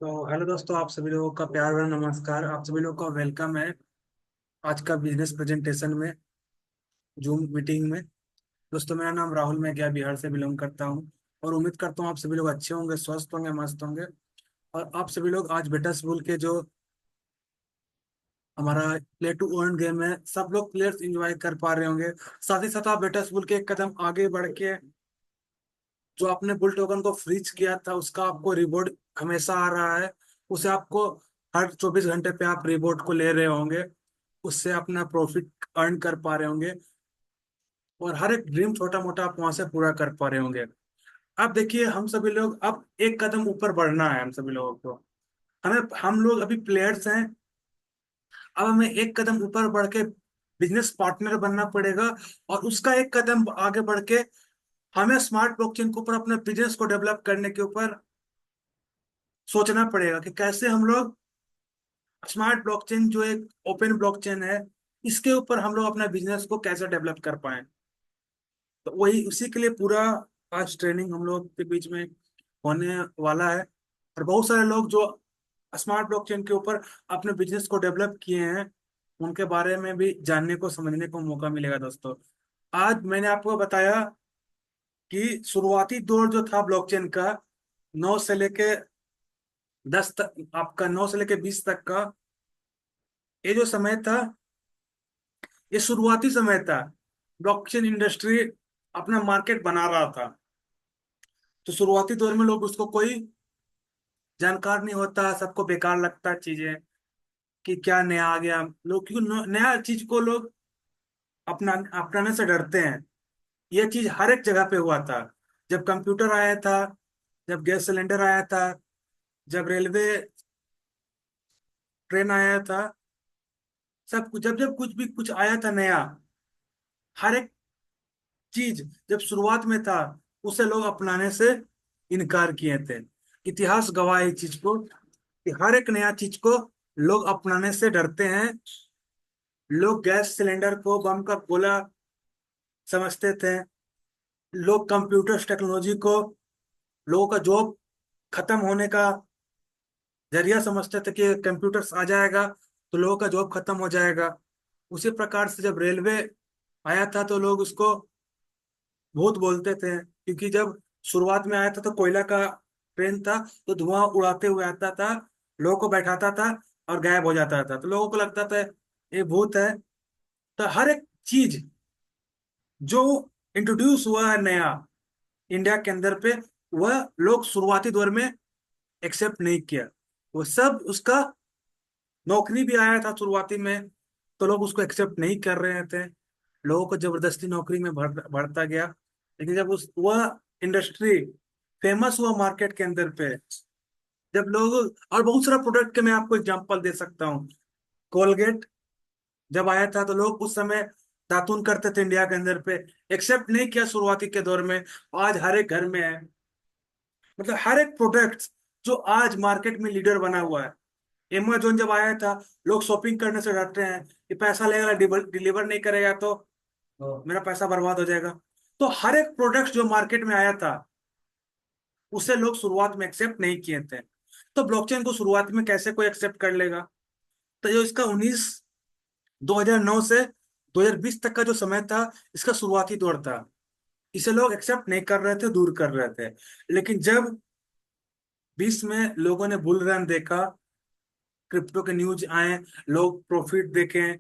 तो हेलो दोस्तों, आप सभी लोगों का प्यार भरा नमस्कार। आप सभी लोगों का वेलकम है आज का बिजनेस प्रेजेंटेशन में, जूम मीटिंग में। दोस्तों, मेरा नाम राहुल, मैं गया बिहार से बिलोंग करता हूं और उम्मीद करता हूं आप सभी लोग अच्छे होंगे, स्वस्थ होंगे, मस्त होंगे। और आप सभी लोग आज बेटा स्कूल के जो हमारा प्ले टू अर्न गेम है, सब लोग प्लेयर्स एंजॉय कर पा रहे होंगे। साथ ही साथ आप बेटा स्कूल के एक कदम आगे बढ़ के जो आपने बुल टोकन को फ्रीज किया था उसका आपको रिवॉर्ड हमेशा आ रहा है। उसे आपको हर 24 घंटे पे आप रिवॉर्ड को ले रहे होंगे, उससे अपना प्रॉफिट अर्न कर पा रहे होंगे और हर एक ड्रीम छोटा मोटा आप वहां से पूरा कर पा रहे होंगे। अब देखिए, हम सभी लोग अब एक कदम ऊपर बढ़ना है। हम सभी लोगों को हम लोग अभी प्लेयर्स हैं। अब हमें एक कदम ऊपर बढ़ के बिजनेस पार्टनर बनना पड़ेगा और उसका एक कदम आगे बढ़ के हमें स्मार्ट ब्लॉकचेन के ऊपर अपने बिजनेस को डेवलप करने के ऊपर सोचना पड़ेगा कि कैसे हम लोग स्मार्ट ब्लॉकचेन जो एक ओपन ब्लॉकचेन है, इसके ऊपर हम लोग अपना बिजनेस को कैसे डेवलप कर पाए। तो वही उसी के लिए पूरा आज ट्रेनिंग हम लोग के बीच में होने वाला है। और बहुत सारे लोग जो स्मार्ट ब्लॉकचेन के ऊपर अपने बिजनेस को डेवलप किए हैं, उनके बारे में भी जानने को समझने को मौका मिलेगा दोस्तों। आज मैंने आपको बताया कि शुरुआती दौर जो था ब्लॉकचेन का, 9 से लेके 10 तक, आपका 9 से लेके 20 तक का ये जो समय था, ये शुरुआती समय था। ब्लॉकचेन इंडस्ट्री अपना मार्केट बना रहा था। तो शुरुआती दौर में लोग उसको कोई जानकार नहीं होता, सबको बेकार लगता है चीजें कि क्या नया आ गया। लोग क्योंकि नया चीज को लोग अपनाने से डरते हैं। ये चीज हर एक जगह पे हुआ था। जब कंप्यूटर आया था, जब गैस सिलेंडर आया था, जब रेलवे ट्रेन आया था, सब कुछ जब जब कुछ भी कुछ आया था नया, हर एक चीज जब शुरुआत में था उसे लोग अपनाने से इनकार किए थे। इतिहास गवाह है इस चीज को कि हर एक नया चीज को लोग अपनाने से डरते हैं। लोग गैस सिलेंडर को बम का गोला समझते थे। लोग कंप्यूटर टेक्नोलॉजी को लोगों का जॉब खत्म होने का जरिया समझते थे कि कंप्यूटर्स आ जाएगा तो लोगों का जॉब खत्म हो जाएगा। उसी प्रकार से जब रेलवे आया था तो लोग उसको भूत बोलते थे, क्योंकि जब शुरुआत में आया था तो कोयला का ट्रेन था, तो धुआं उड़ाते हुए आता था, लोगों को बैठाता था और गायब हो जाता था, तो लोगों को लगता था ये भूत है। तो हर एक चीज जो इंट्रोड्यूस हुआ है नया इंडिया के अंदर पे, वह लोग शुरुआती दौर में एक्सेप्ट नहीं किया। वो सब उसका नौकरी भी आया था शुरुआती में, तो लोग उसको एक्सेप्ट नहीं कर रहे थे। लोगों को जबरदस्ती नौकरी में भरता गया। लेकिन जब उस वह इंडस्ट्री फेमस हुआ मार्केट के अंदर पे, जब लोग और बहुत सारा प्रोडक्ट के मैं आपको एग्जांपल दे सकता हूँ। कोलगेट जब आया था तो लोग उस समय दातुन करते थे इंडिया के अंदर पे, एक्सेप्ट नहीं किया शुरुआती के दौर में। आज हर एक घर में है। मतलब हर एक प्रोडक्ट जो आज मार्केट में लीडर बना हुआ है। एमेजोन जब आया था, लोग शॉपिंग करने से डरते हैं कि पैसा लेगा, डिलीवर नहीं करेगा तो मेरा पैसा बर्बाद हो जाएगा। तो हर एक प्रोडक्ट जो मार्केट में आया था उसे लोग शुरुआत में एक्सेप्ट नहीं किए थे। तो ब्लॉकचेन को शुरुआत में कैसे कोई एक्सेप्ट कर लेगा। तो जो इसका 2009 से 2020 तक का जो समय था, इसका शुरुआती दौर था। इसे लोग एक्सेप्ट नहीं कर रहे थे, दूर कर रहे थे। लेकिन जब 20 में लोगों ने बुल रन देखा, क्रिप्टो के न्यूज आए, लोग प्रॉफिट देखें,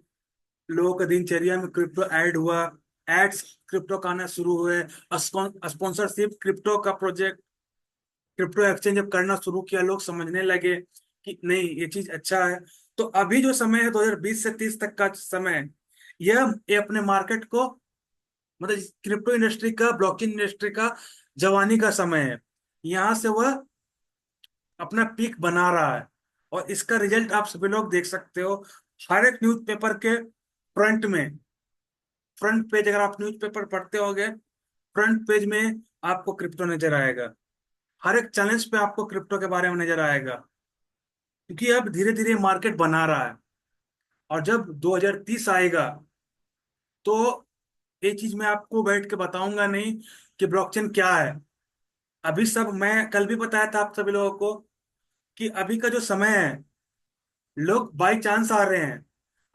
लोगों का दिनचर्या में क्रिप्टो ऐड हुआ, एड्स क्रिप्टो का आना शुरू हुए, स्पॉन्सरशिप क्रिप्टो का प्रोजेक्ट, क्रिप्टो एक्सचेंज जब करना शुरू किया, लोग समझने लगे कि नहीं ये चीज अच्छा है। तो अभी जो समय है 2020 से 30 तक का समय, यह ये अपने मार्केट को, मतलब क्रिप्टो इंडस्ट्री का, ब्लॉकचेन इंडस्ट्री का जवानी का समय है। यहाँ से वह अपना पीक बना रहा है और इसका रिजल्ट आप सभी लोग देख सकते हो। हर एक न्यूज़पेपर के फ्रंट में, फ्रंट पेज अगर आप न्यूज़पेपर पढ़ते होगे, फ्रंट पेज में आपको क्रिप्टो नजर आएगा। हर एक चैलेंज पे आपको क्रिप्टो के बारे में नजर आएगा, क्योंकि अब धीरे धीरे मार्केट बना रहा है। और जब 2030 आएगा तो ये चीज मैं आपको बैठ के बताऊंगा नहीं कि ब्लॉकचेन क्या है। अभी सब मैं कल भी बताया था आप सभी लोगों को कि अभी का जो समय है, लोग बाई चांस आ रहे हैं।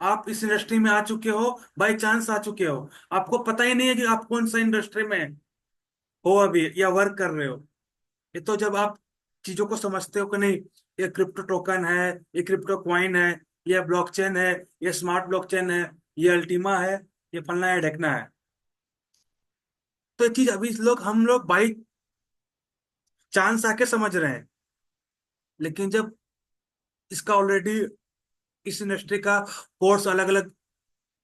आप इस इंडस्ट्री में आ चुके हो, बाई चांस आ चुके हो, आपको पता ही नहीं है कि आप कौन सा इंडस्ट्री में हो अभी या वर्क कर रहे हो। ये तो जब आप चीजों को समझते हो कि नहीं, ये क्रिप्टो टोकन है, ये क्रिप्टो क्वाइन है, ये ब्लॉकचेन है, ये स्मार्ट ब्लॉकचेन है, ये अल्टीमा है, ये फलना है ढेकना है। तो ये चीज अभी हम लोग बाई चांस आके समझ रहे हैं। लेकिन जब इसका ऑलरेडी, इस इंडस्ट्री का कोर्स अलग अलग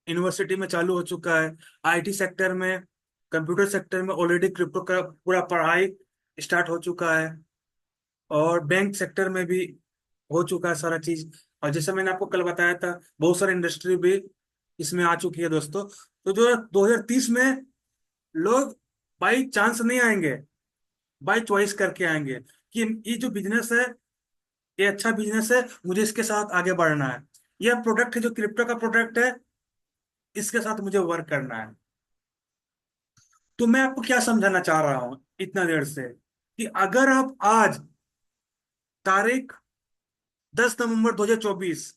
यूनिवर्सिटी में चालू हो चुका है, आईटी सेक्टर में, कंप्यूटर सेक्टर में ऑलरेडी क्रिप्टो का पूरा पढ़ाई स्टार्ट हो चुका है, और बैंक सेक्टर में भी हो चुका है सारा चीज। और जैसे मैंने आपको कल बताया था, बहुत सारी इंडस्ट्री भी इसमें आ चुकी है दोस्तों। तो जो 2030 में लोग बाई चांस नहीं आएंगे, बाई चॉइस करके आएंगे कि ये जो बिजनेस है, ये अच्छा बिजनेस है, मुझे इसके साथ आगे बढ़ना है। यह प्रोडक्ट है जो क्रिप्टो का प्रोडक्ट है, इसके साथ मुझे वर्क करना है। तो मैं आपको क्या समझाना चाह रहा हूं इतना देर से, कि अगर आप आज तारीख 10 नवंबर 2024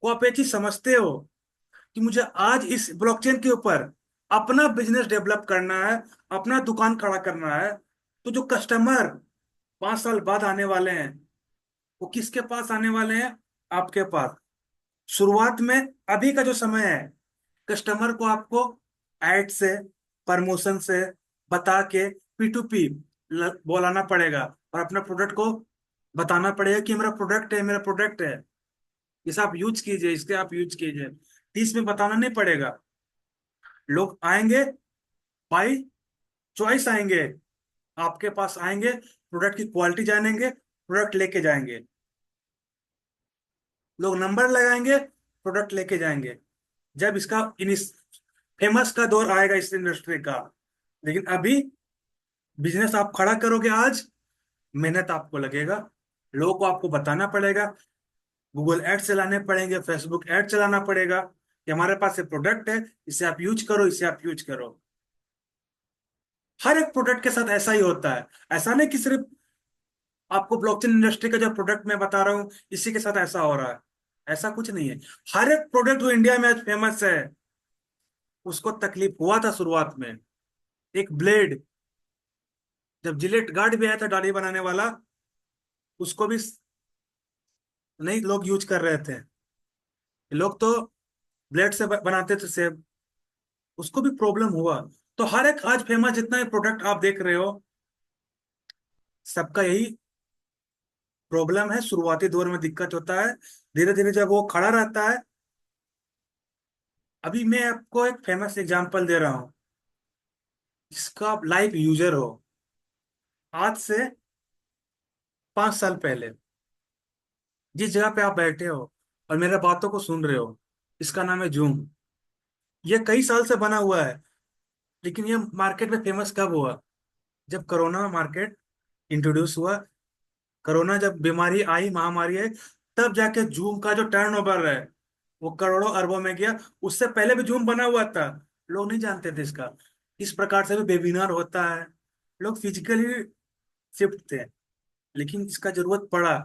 को आप ये चीज समझते हो कि मुझे आज इस ब्लॉकचेन के ऊपर अपना बिजनेस डेवलप करना है, अपना दुकान खड़ा करना है, तो जो कस्टमर 5 साल बाद आने वाले हैं, वो किसके पास आने वाले हैं? आपके पास। शुरुआत में, अभी का जो समय है, कस्टमर को आपको एड से, प्रमोशन से बता के P2P बोलाना पड़ेगा, और अपना प्रोडक्ट को बताना पड़ेगा कि मेरा प्रोडक्ट है, मेरा प्रोडक्ट है, इसे आप यूज कीजिए, इसके आप यूज कीजिए। 30 में बताना नहीं पड़ेगा। लोग आएंगे, बाई चॉइस आएंगे, आपके पास आएंगे, प्रोडक्ट की क्वालिटी जानेंगे, प्रोडक्ट लेके जाएंगे। लोग नंबर लगाएंगे, प्रोडक्ट लेके जाएंगे, जब इसका फेमस का दौर आएगा इस इंडस्ट्री का। लेकिन अभी बिजनेस आप खड़ा करोगे आज, मेहनत आपको लगेगा, लोगों को आपको बताना पड़ेगा, गूगल एड चलाने पड़ेंगे, फेसबुक एड चलाना पड़ेगा कि हमारे पास ये प्रोडक्ट है, इसे आप यूज करो, इसे आप यूज करो। हर एक प्रोडक्ट के साथ ऐसा ही होता है। ऐसा नहीं कि सिर्फ आपको ब्लॉकचेन इंडस्ट्री का जो प्रोडक्ट मैं बता रहा हूँ इसी के साथ ऐसा हो रहा है, ऐसा कुछ नहीं है। हर एक प्रोडक्ट जो इंडिया में आज फेमस है, उसको तकलीफ हुआ था शुरुआत में। एक ब्लेड, जब जिलेट गार्ड भी आया था दाढ़ी बनाने वाला, उसको भी नहीं लोग यूज कर रहे थे। लोग तो ब्लेड से बनाते थे सेब, उसको भी प्रॉब्लम हुआ। तो हर एक आज फेमस जितना भी प्रोडक्ट आप देख रहे हो, सबका यही प्रॉब्लम है। शुरुआती दौर में दिक्कत होता है, धीरे धीरे जब वो खड़ा रहता है। अभी मैं आपको एक फेमस एग्जांपल दे रहा हूँ, इसका आप लाइव यूजर हो। आज से 5 साल पहले जिस जगह पे आप बैठे हो और मेरे बातों को सुन रहे हो, इसका नाम है जूम। ये कई साल से बना हुआ है, लेकिन ये मार्केट में फेमस कब हुआ? जब कोरोना मार्केट इंट्रोड्यूस हुआ। कोरोना जब बीमारी आई, महामारी आई, तब जाके जूम का जो टर्नओवर है वो करोड़ों अरबों में गया। उससे पहले भी जूम बना हुआ था, लोग नहीं जानते थे इसका। इस प्रकार से भी वेबिनार होता है, लोग फिजिकली शिफ्ट थे, लेकिन इसका जरूरत पड़ा।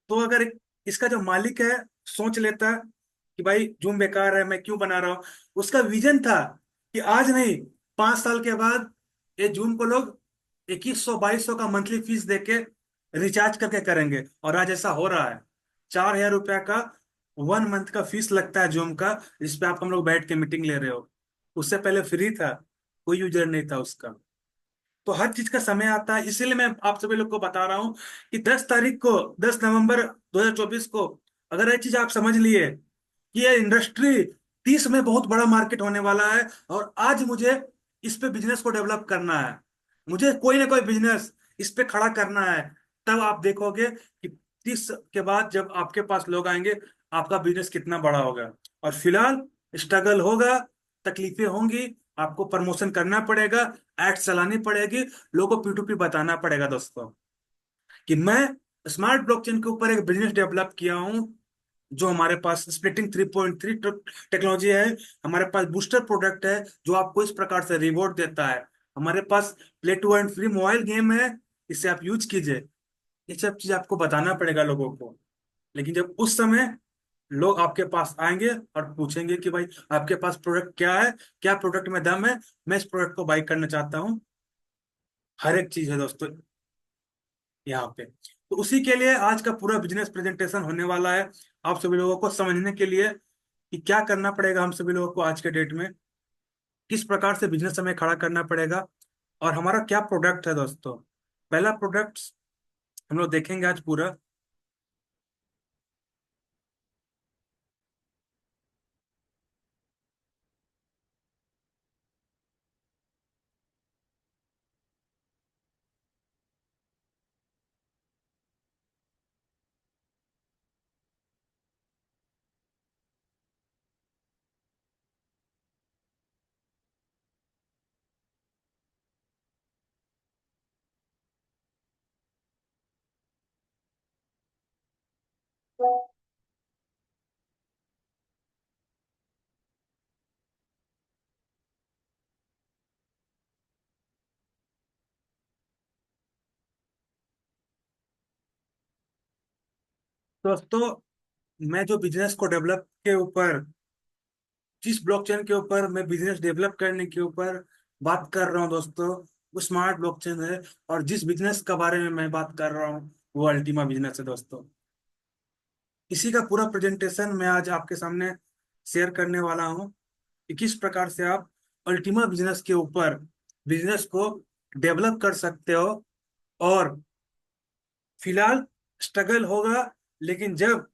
तो अगर इसका जो मालिक है सोच लेता कि भाई जूम बेकार है, मैं क्यों बना रहा हूँ, उसका विजन था कि आज नहीं, 5 साल के बाद ये जूम को लोग 2100 2200 का मंथली फीस देके रिचार्ज करके करेंगे। और आज ऐसा हो रहा है। 4000 रुपया का 1 मंथ का फीस लगता है जूम का, जिसपे आप हम लोग बैठ के मीटिंग ले रहे हो। उससे पहले फ्री था, कोई यूजर नहीं था उसका। तो हर चीज का समय आता है, इसीलिए मैं आप सभी लोग को बता रहा हूँ कि 10 तारीख को, 10 नवंबर 2024 को, अगर ये चीज आप समझ लिए कि ये इंडस्ट्री 30 में बहुत बड़ा मार्केट होने वाला है, और आज मुझे इस पे बिजनेस को डेवलप करना है, मुझे कोई ना कोई बिजनेस इस पे खड़ा करना है, तब आप देखोगे कि 30 के बाद जब आपके पास लोग आएंगे, आपका बिजनेस कितना बड़ा होगा। और फिलहाल स्ट्रगल होगा, तकलीफें होंगी, आपको प्रमोशन करना पड़ेगा, एड्स चलानी पड़ेगी, लोगों को P2P बताना पड़ेगा दोस्तों कि मैं स्मार्ट ब्लॉकचेन के ऊपर एक बिजनेस डेवलप किया हूं। जो हमारे पास स्प्लिटिंग 3.3 टेक्नोलॉजी है, हमारे पास बूस्टर प्रोडक्ट है जो आपको इस प्रकार से रिवॉर्ड देता है, हमारे पास play to and free mobile game है, इसे आप यूज कीजिए। ये सब चीज आपको बताना पड़ेगा लोगों को। लेकिन जब उस समय लोग आपके पास आएंगे और पूछेंगे कि भाई आपके पास प्रोडक्ट क्या है, क्या प्रोडक्ट में दम है, मैं इस प्रोडक्ट को बाई करना चाहता हूँ। हर एक चीज है दोस्तों यहाँ पे। तो उसी के लिए आज का पूरा बिजनेस प्रेजेंटेशन होने वाला है, आप सभी लोगों को समझने के लिए कि क्या करना पड़ेगा हम सभी लोगों को आज के डेट में, किस प्रकार से बिजनेस हमें खड़ा करना पड़ेगा, और हमारा क्या प्रोडक्ट है दोस्तों। पहला प्रोडक्ट हम लोग देखेंगे आज पूरा। दोस्तों मैं जो बिजनेस को डेवलप के ऊपर, जिस ब्लॉकचेन के ऊपर मैं बिजनेस डेवलप करने के ऊपर बात कर रहा हूँ दोस्तों, वो स्मार्ट ब्लॉकचेन है। और जिस बिजनेस के बारे में मैं बात कर रहा हूँ वो अल्टीमा बिजनेस है दोस्तों। इसी का पूरा प्रेजेंटेशन मैं आज आपके सामने शेयर करने वाला हूँ कि किस प्रकार से आप अल्टीमा बिजनेस के ऊपर बिजनेस को डेवलप कर सकते हो। और फिलहाल स्ट्रगल होगा, लेकिन जब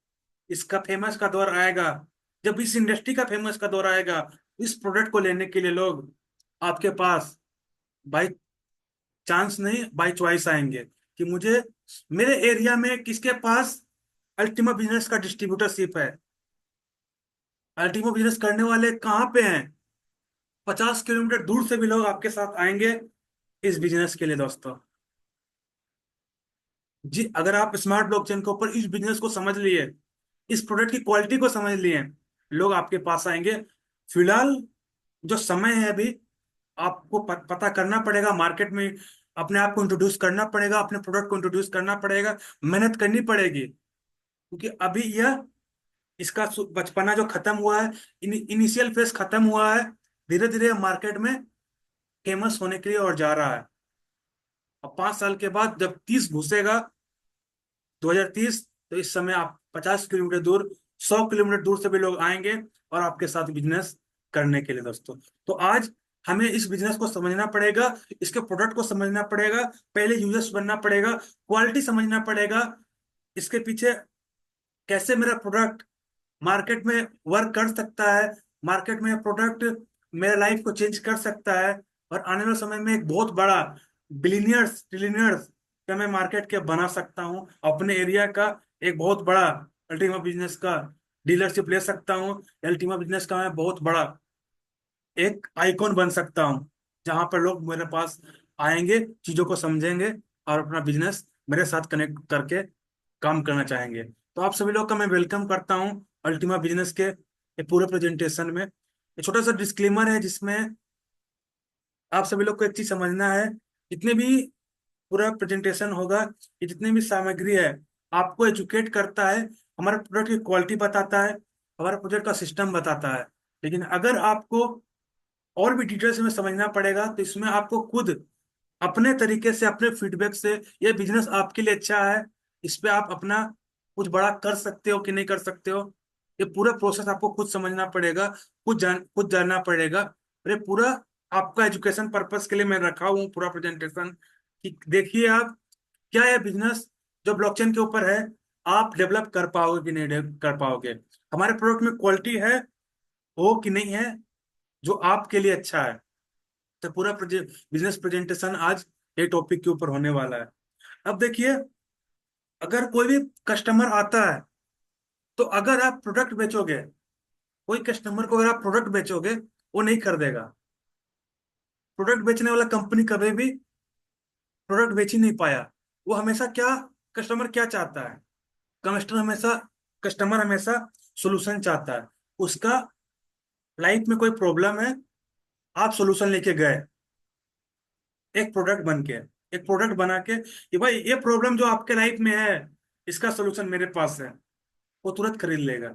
इसका फेमस का दौर आएगा, जब इस इंडस्ट्री का फेमस का दौर आएगा, इस प्रोडक्ट को लेने के लिए लोग आपके पास बाई चांस नहीं बाई चॉइस आएंगे कि मुझे मेरे एरिया में किसके पास अल्टीमा बिजनेस का डिस्ट्रीब्यूटरशिप है, अल्टीमा बिजनेस करने वाले कहाँ पे हैं। 50 किलोमीटर दूर से भी लोग आपके साथ आएंगे इस बिजनेस के लिए दोस्तों। जी अगर आप स्मार्ट ब्लॉकचेन के ऊपर इस बिजनेस को समझ लिए, इस प्रोडक्ट की क्वालिटी को समझ लिए, लोग आपके पास आएंगे। फिलहाल जो समय है अभी, आपको पता करना पड़ेगा मार्केट में, अपने आप को इंट्रोड्यूस करना पड़ेगा, अपने प्रोडक्ट को इंट्रोड्यूस करना पड़ेगा, मेहनत करनी पड़ेगी। क्योंकि अभी यह इसका बचपना जो खत्म हुआ है, इनिशियल फेज खत्म हुआ है, धीरे धीरे मार्केट में फेमस होने के लिए और जा रहा है। अब 5 साल के बाद जब 30 घुसेगा, 2030, तो इस समय आप 50 किलोमीटर दूर, 100 किलोमीटर दूर से भी लोग आएंगे और आपके साथ बिजनेस करने के लिए दोस्तों। तो आज हमें इस बिजनेस को समझना पड़ेगा, इसके प्रोडक्ट को समझना पड़ेगा, पहले यूजर्स बनना पड़ेगा, क्वालिटी समझना पड़ेगा, इसके पीछे कैसे मेरा प्रोडक्ट मार्केट में वर्क कर सकता है, मार्केट में प्रोडक्ट मेरे लाइफ को चेंज कर सकता है, और आने वाले समय में एक बहुत बड़ा बिलीनियर्स ट्रिलियनर्स का मैं मार्केट के बना सकता हूँ, अपने एरिया का एक बहुत बड़ा अल्टीमा बिजनेस का डीलरशिप ले सकता हूँ, अल्टीमा बिजनेस का मैं बहुत बड़ा एक आइकॉन बन सकता हूँ, जहां पर लोग मेरे पास आएंगे, चीजों को समझेंगे और अपना बिजनेस मेरे साथ कनेक्ट करके काम करना चाहेंगे। तो आप सभी लोग का मैं वेलकम करता हूँ अल्टीमा बिजनेस के ये पूरे प्रेजेंटेशन में। एक छोटा सा डिस्क्लेमर है जिसमें आप सभी लोग को एक चीज समझना है। जितने भी पूरा प्रेजेंटेशन होगा, ये जितनी भी सामग्री है, आपको एजुकेट करता है, हमारे प्रोडक्ट की क्वालिटी बताता है, हमारे प्रोजेक्ट का सिस्टम बताता है। लेकिन अगर आपको और भी डिटेल्स में समझना पड़ेगा तो इसमें आपको खुद अपने तरीके से, अपने फीडबैक से, ये बिजनेस आपके लिए अच्छा है, इस पे आप अपना कुछ बड़ा कर सकते हो कि नहीं कर सकते हो, ये पूरा प्रोसेस आपको खुद समझना पड़ेगा, खुद जानना पड़ेगा। और ये पूरा आपका एजुकेशन पर्पस के लिए मैं रखा हूँ पूरा प्रेजेंटेशन, कि देखिए आप क्या ये बिजनेस जो ब्लॉकचेन के ऊपर है, आप डेवलप कर पाओगे कि नहीं कर पाओगे, हमारे प्रोडक्ट में क्वालिटी है हो कि नहीं है जो आपके लिए अच्छा है। तो पूरा बिजनेस प्रेजेंटेशन आज ये टॉपिक के ऊपर होने वाला है। अब देखिए, अगर कोई भी कस्टमर आता है, तो अगर आप प्रोडक्ट बेचोगे, कोई कस्टमर को अगर आप प्रोडक्ट बेचोगे, वो नहीं खरीदेगा। प्रोडक्ट बेचने वाला कंपनी कभी भी प्रोडक्ट बेच ही नहीं पाया। वो हमेशा क्या, कस्टमर क्या चाहता है, कस्टमर हमेशा सोल्यूशन चाहता है। उसका लाइफ में कोई प्रॉब्लम है, आप सोल्यूशन लेके गए एक प्रोडक्ट बन के, एक प्रोडक्ट बना के कि भाई ये प्रॉब्लम जो आपके लाइफ में है, इसका सोल्यूशन मेरे पास है, वो तुरंत खरीद लेगा।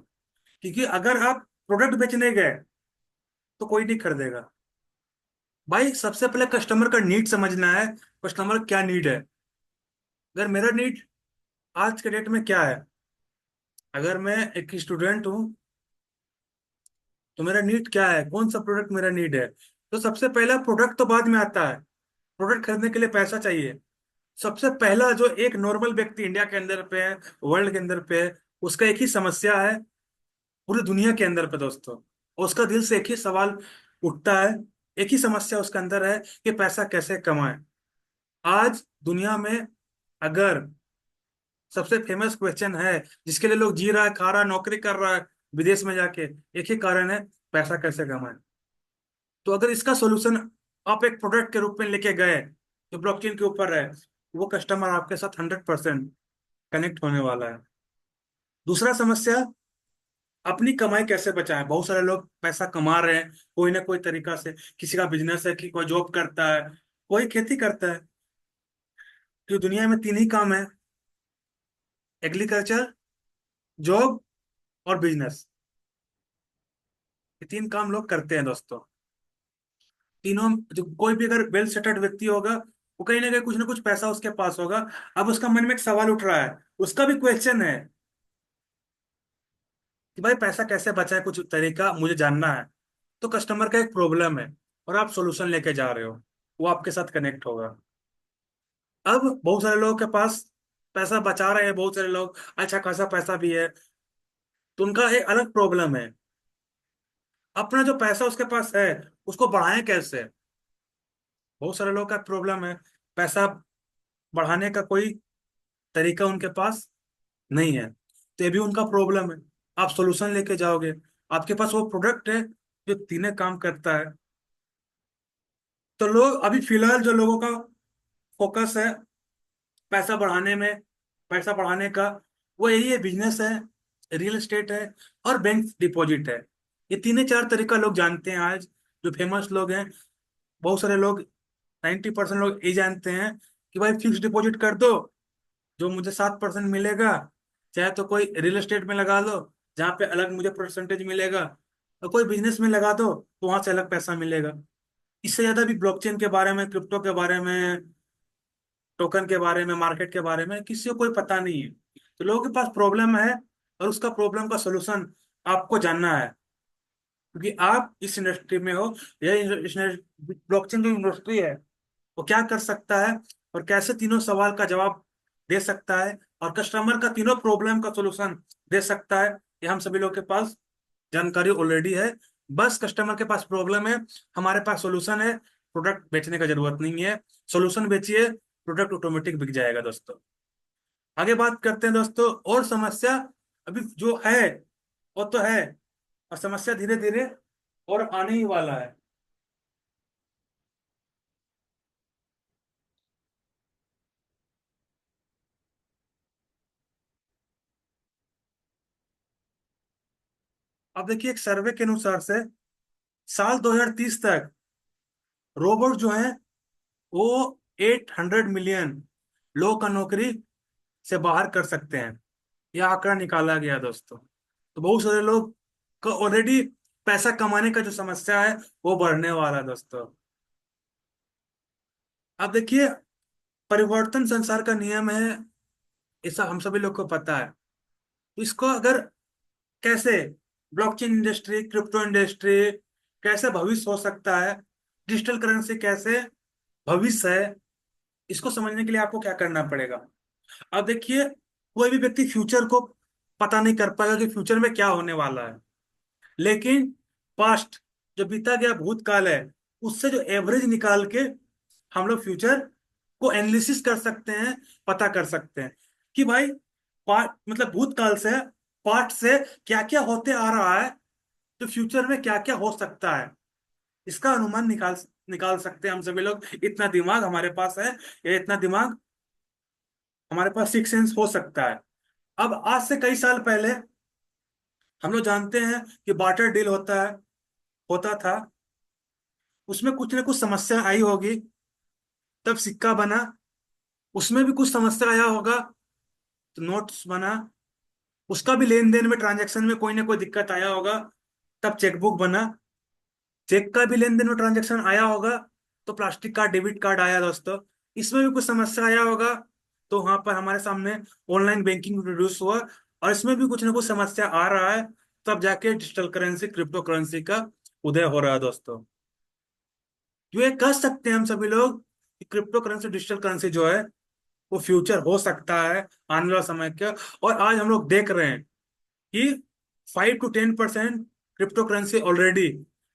क्योंकि अगर आप प्रोडक्ट बेचने गए तो कोई नहीं खरीदेगा। भाई सबसे पहले कस्टमर का नीड समझना है, कस्टमर क्या नीड है। अगर मेरा नीड आज के डेट में क्या है, अगर मैं एक स्टूडेंट हूँ तो मेरा नीड क्या है, कौन सा प्रोडक्ट मेरा नीड है। तो सबसे पहला प्रोडक्ट तो बाद में आता है, प्रोडक्ट खरीदने के लिए पैसा चाहिए। सबसे पहला जो एक नॉर्मल व्यक्ति इंडिया के अंदर पे है, वर्ल्ड के अंदर पे है, उसका एक ही समस्या है, पूरी दुनिया के अंदर पे दोस्तों, उसका दिल से एक ही सवाल उठता है, एक ही समस्या उसके अंदर है कि पैसा कैसे कमाएं। आज दुनिया में अगर सबसे फेमस क्वेश्चन है जिसके लिए लोग जी रहा है, खा रहा है, नौकरी कर रहा है विदेश में जाके, एक ही कारण है, पैसा कैसे कमाएं। तो अगर इसका सॉल्यूशन आप एक प्रोडक्ट के रूप में लेके गए जो ब्लॉकचेन के ऊपर है, वो कस्टमर आपके साथ 100% कनेक्ट होने वाला है। दूसरा समस्या, अपनी कमाई कैसे बचाएं। बहुत सारे लोग पैसा कमा रहे हैं कोई ना कोई तरीका से, किसी का बिजनेस है, कि कोई जॉब करता है, कोई खेती करता है। तो दुनिया में तीन ही काम है, एग्रीकल्चर, जॉब और बिजनेस। ये तीन काम लोग करते हैं दोस्तों। तीनों, जो कोई भी अगर वेल सेटल्ड व्यक्ति होगा, वो कहीं ना कुछ पैसा उसके पास होगा। अब उसका मन में एक सवाल उठ रहा है, उसका भी क्वेश्चन है कि भाई पैसा कैसे बचाए, कुछ तरीका मुझे जानना है। तो कस्टमर का एक प्रॉब्लम है और आप सॉल्यूशन लेके जा रहे हो, वो आपके साथ कनेक्ट होगा। अब बहुत सारे लोगों के पास पैसा बचा रहे हैं, बहुत सारे लोग अच्छा खासा पैसा भी है, तो उनका एक अलग प्रॉब्लम है, अपना जो पैसा उसके पास है उसको बढ़ाएं कैसे। बहुत सारे लोगों का प्रॉब्लम है, पैसा बढ़ाने का कोई तरीका उनके पास नहीं है, तो ये भी उनका प्रॉब्लम है। आप सॉल्यूशन लेके जाओगे, आपके पास वो प्रोडक्ट है जो तीनों काम करता है। तो लोग अभी फिलहाल जो लोगों का फोकस है पैसा बढ़ाने में, पैसा बढ़ाने का, वो यही है, बिजनेस है, रियल एस्टेट है और बैंक डिपॉजिट है। ये तीन चार तरीका लोग जानते हैं आज, जो फेमस लोग हैं। बहुत सारे लोग, 90% लोग ये जानते हैं कि भाई फिक्स डिपॉजिट कर दो, जो मुझे 7% मिलेगा, चाहे तो कोई रियल एस्टेट में लगा दो जहाँ पे अलग मुझे परसेंटेज मिलेगा, और कोई बिजनेस में लगा दो तो वहां से अलग पैसा मिलेगा। इससे ज्यादा भी ब्लॉकचेन के बारे में, क्रिप्टो के बारे में, टोकन के बारे में, मार्केट के बारे में किसी को कोई पता नहीं है। तो लोगों के पास प्रॉब्लम है और उसका प्रॉब्लम का सोल्यूशन आपको जानना है, क्योंकि आप इस इंडस्ट्री में हो। यह ब्लॉकचेन जो इंडस्ट्री है वो क्या कर सकता है और कैसे तीनों सवाल का जवाब दे सकता है और कस्टमर का तीनों प्रॉब्लम का सोल्यूशन दे सकता है, ये हम सभी लोग के पास जानकारी ऑलरेडी है। बस कस्टमर के पास प्रॉब्लम है, हमारे पास सोल्यूशन है। प्रोडक्ट बेचने का जरूरत नहीं है, सोल्यूशन बेचिए, प्रोडक्ट ऑटोमेटिक बिक जाएगा दोस्तों। आगे बात करते हैं दोस्तों, और समस्या अभी जो है वो तो है, और समस्या धीरे धीरे और आने ही वाला है। अब देखिए, एक सर्वे के अनुसार से साल 2030 तक रोबोट जो है वो 800 मिलियन लोग का नौकरी से बाहर कर सकते हैं, यह आंकड़ा निकाला गया दोस्तों। तो बहुत सारे लोग का ऑलरेडी पैसा कमाने का जो समस्या है वो बढ़ने वाला है दोस्तों। अब देखिए, परिवर्तन संसार का नियम है, ऐसा हम सभी लोग को पता है। तो इसको अगर कैसे ब्लॉकचेन इंडस्ट्री, क्रिप्टो इंडस्ट्री कैसे भविष्य हो सकता है, डिजिटल करेंसी कैसे भविष्य है, इसको समझने के लिए आपको क्या करना पड़ेगा। अब देखिए, कोई भी व्यक्ति फ्यूचर को पता नहीं कर पाएगा कि फ्यूचर में क्या होने वाला है, लेकिन पास्ट, जो बीता गया भूतकाल है, उससे जो एवरेज निकाल के हम लोग फ्यूचर को एनालिसिस कर सकते हैं, पता कर सकते हैं कि भाई पास्ट मतलब भूतकाल से, पास्ट से क्या क्या होते आ रहा है, तो फ्यूचर में क्या क्या हो सकता है, इसका अनुमान निकाल निकाल सकते हैं हम सभी लोग। इतना दिमाग हमारे पास है, या इतना दिमाग हमारे पास सिक्स सेंस हो सकता है। अब आज से कई साल पहले हम लोग जानते हैं कि बार्टर डील होता था, उसमें कुछ ना कुछ समस्या आई होगी, तब सिक्का बना, उसमें भी कुछ समस्या आया होगा, तो नोट्स बना, उसका भी लेन देन में ट्रांजैक्शन में कोई ना कोई दिक्कत आया होगा, तब चेकबुक बना, चेक का भी लेन देन में ट्रांजैक्शन आया होगा, तो प्लास्टिक कार्ड डेबिट कार्ड आया दोस्तों। इसमें भी कुछ समस्या आया होगा, तो वहां पर हमारे सामने ऑनलाइन बैंकिंग इंट्रोड्यूस हुआ, और इसमें भी कुछ ना कुछ समस्या आ रहा है, तब जाके डिजिटल करेंसी, क्रिप्टो करेंसी का उदय हो रहा है दोस्तों। जो ये कह सकते हैं हम सभी लोग कि क्रिप्टो करेंसी, डिजिटल करेंसी जो है, वो फ्यूचर हो सकता है आने वाला समय का। और आज हम लोग देख रहे हैं कि 5 to 10% crypto currency already,